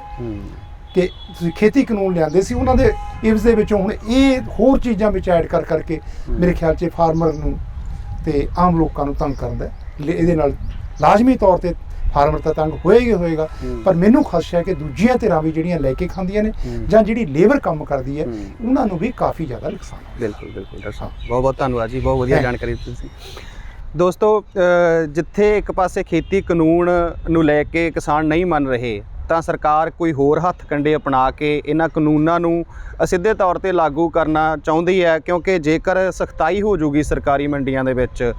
ਕਿ ਤੁਸੀਂ ਖੇਤੀ ਕਾਨੂੰਨ ਲਿਆਂਦੇ ਸੀ, ਉਹਨਾਂ ਦੇ ਇਵਜ਼ ਦੇ ਵਿੱਚੋਂ ਹੁਣ ਇਹ ਹੋਰ ਚੀਜ਼ਾਂ ਵਿੱਚ ਐਡ ਕਰਕੇ ਮੇਰੇ ਖਿਆਲ 'ਚ ਫਾਰਮਰ ਨੂੰ ਤੇ ਆਮ ਲੋਕਾਂ ਨੂੰ ਤੰਗ ਕਰਦਾ। ਇਹਦੇ ਨਾਲ ਲਾਜ਼ਮੀ ਤੌਰ ਤੇ ਫਾਰਮਰ ਤਾਂ ਤੰਗ ਹੋਏਗਾ, ਪਰ ਮੈਨੂੰ ਖਦਸ਼ਾ ਹੈ ਕਿ ਦੂਜੀਆਂ ਧਿਰਾਂ ਵੀ ਜਿਹੜੀਆਂ ਲੈ ਕੇ ਖਾਂਦੀਆਂ ਨੇ ਜਾਂ ਜਿਹੜੀ ਲੇਬਰ ਕੰਮ ਕਰਦੀ ਹੈ, ਉਹਨਾਂ ਨੂੰ ਵੀ ਕਾਫੀ ਜ਼ਿਆਦਾ ਨੁਕਸਾਨ। ਬਿਲਕੁਲ ਡਾਕਟਰ ਸਾਹਿਬ, ਬਹੁਤ ਬਹੁਤ ਧੰਨਵਾਦ ਜੀ, ਬਹੁਤ ਵਧੀਆ ਜਾਣਕਾਰੀ ਤੁਸੀਂ। ਦੋਸਤੋ, ਜਿੱਥੇ ਇੱਕ ਪਾਸੇ ਖੇਤੀ ਕਾਨੂੰਨ ਨੂੰ ਲੈ ਕੇ ਕਿਸਾਨ ਨਹੀਂ ਮੰਨ ਰਹੇ, ਤਾਂ ਸਰਕਾਰ ਕੋਈ ਹੋਰ ਹੱਥ ਕੰਡੇ ਅਪਣਾ ਕੇ ਇਹਨਾਂ ਕਾਨੂੰਨਾਂ ਨੂੰ ਸਿੱਧੇ ਤੌਰ ਤੇ ਲਾਗੂ ਕਰਨਾ ਚਾਹੁੰਦੀ ਹੈ। ਕਿਉਂਕਿ ਜੇਕਰ ਸਖਤਾਈ ਹੋ ਜੂਗੀ ਸਰਕਾਰੀ ਮੰਡੀਆਂ ਦੇ ਵਿੱਚ,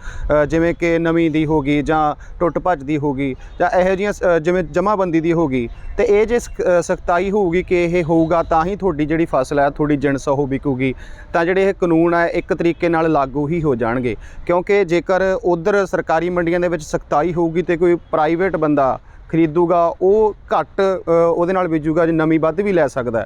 ਜਿਵੇਂ ਕਿ ਨਵੀਂ ਦੀ ਹੋ ਗਈ ਜਾਂ ਟੁੱਟ ਭੱਜ ਦੀ ਹੋ ਗਈ ਜਾਂ ਇਹੋ ਜਿਹੀਆਂ ਜਿਵੇਂ ਜਮ੍ਹਾਂਬੰਦੀ ਦੀ ਹੋ ਗਈ, ਤੇ ਇਹ ਜੇ ਸਖਤਾਈ ਹੋਊਗੀ ਕਿ ਇਹ ਹੋਊਗਾ ਤਾਂ ਹੀ ਤੁਹਾਡੀ ਜਿਹੜੀ ਫਸਲ ਹੈ, ਤੁਹਾਡੀ ਜਿਣਸ ਉਹ ਵਿਕੂਗੀ, ਤਾਂ ਜਿਹੜੇ ਇਹ ਕਾਨੂੰਨ ਹੈ ਇੱਕ ਤਰੀਕੇ ਨਾਲ ਲਾਗੂ ਹੀ ਹੋ ਜਾਣਗੇ। ਕਿਉਂਕਿ ਜੇਕਰ ਉਧਰ ਸਰਕਾਰੀ ਮੰਡੀਆਂ ਦੇ ਵਿੱਚ ਸਖਤਾਈ ਹੋਊਗੀ ਤੇ ਕੋਈ ਪ੍ਰਾਈਵੇਟ ਬੰਦਾ ਖਰੀਦੂਗਾ, ਉਹ ਘੱਟ ਉਹਦੇ ਨਾਲ ਬੀਜੂਗਾ, ਜੇ ਨਵੀਂ ਵੱਧ ਵੀ ਲੈ ਸਕਦਾ,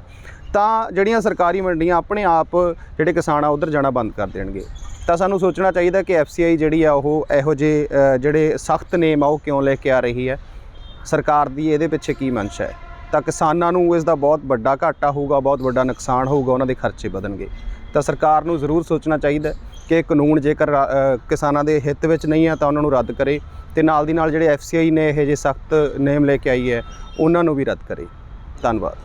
ਤਾਂ ਜਿਹੜੀਆਂ ਸਰਕਾਰੀ ਮੰਡੀਆਂ ਆਪਣੇ ਆਪ ਜਿਹੜੇ ਕਿਸਾਨ ਆ ਉਧਰ ਜਾਣਾ ਬੰਦ ਕਰ ਦੇਣਗੇ। ਤਾਂ ਸਾਨੂੰ ਸੋਚਣਾ ਚਾਹੀਦਾ ਕਿ FCI ਜਿਹੜੀ ਆ ਉਹ ਇਹੋ ਜਿਹੇ ਜਿਹੜੇ ਸਖਤ ਨੇਮ ਆ ਉਹ ਕਿਉਂ ਲੈ ਕੇ ਆ ਰਹੀ ਹੈ, ਸਰਕਾਰ ਦੀ ਇਹਦੇ ਪਿੱਛੇ ਕੀ ਮਨਸ਼ਾ ਹੈ। ਤਾਂ ਕਿਸਾਨਾਂ ਨੂੰ ਇਸ ਦਾ ਬਹੁਤ ਵੱਡਾ ਘਾਟਾ ਹੋਊਗਾ, ਬਹੁਤ ਵੱਡਾ ਨੁਕਸਾਨ ਹੋਊਗਾ, ਉਹਨਾਂ ਦੇ ਖਰਚੇ ਵਧਣਗੇ। ਤਾਂ ਸਰਕਾਰ ਨੂੰ ਜ਼ਰੂਰ ਸੋਚਣਾ ਚਾਹੀਦਾ ਕਿ ਕਾਨੂੰਨ ਜੇਕਰ ਕਿਸਾਨਾਂ ਦੇ ਹਿੱਤ ਵਿੱਚ ਨਹੀਂ ਹੈ ਤਾਂ ਉਹਨਾਂ ਨੂੰ ਰੱਦ ਕਰੇ, ਤੇ ਨਾਲ ਦੀ ਨਾਲ ਜਿਹੜੇ FCI ਨੇ ਇਹ ਜਿਹੇ ਸਖਤ ਨੇਮ ਲੈ ਕੇ ਆਈ ਹੈ ਉਹਨਾਂ ਨੂੰ ਵੀ ਰੱਦ ਕਰੇ। ਧੰਨਵਾਦ।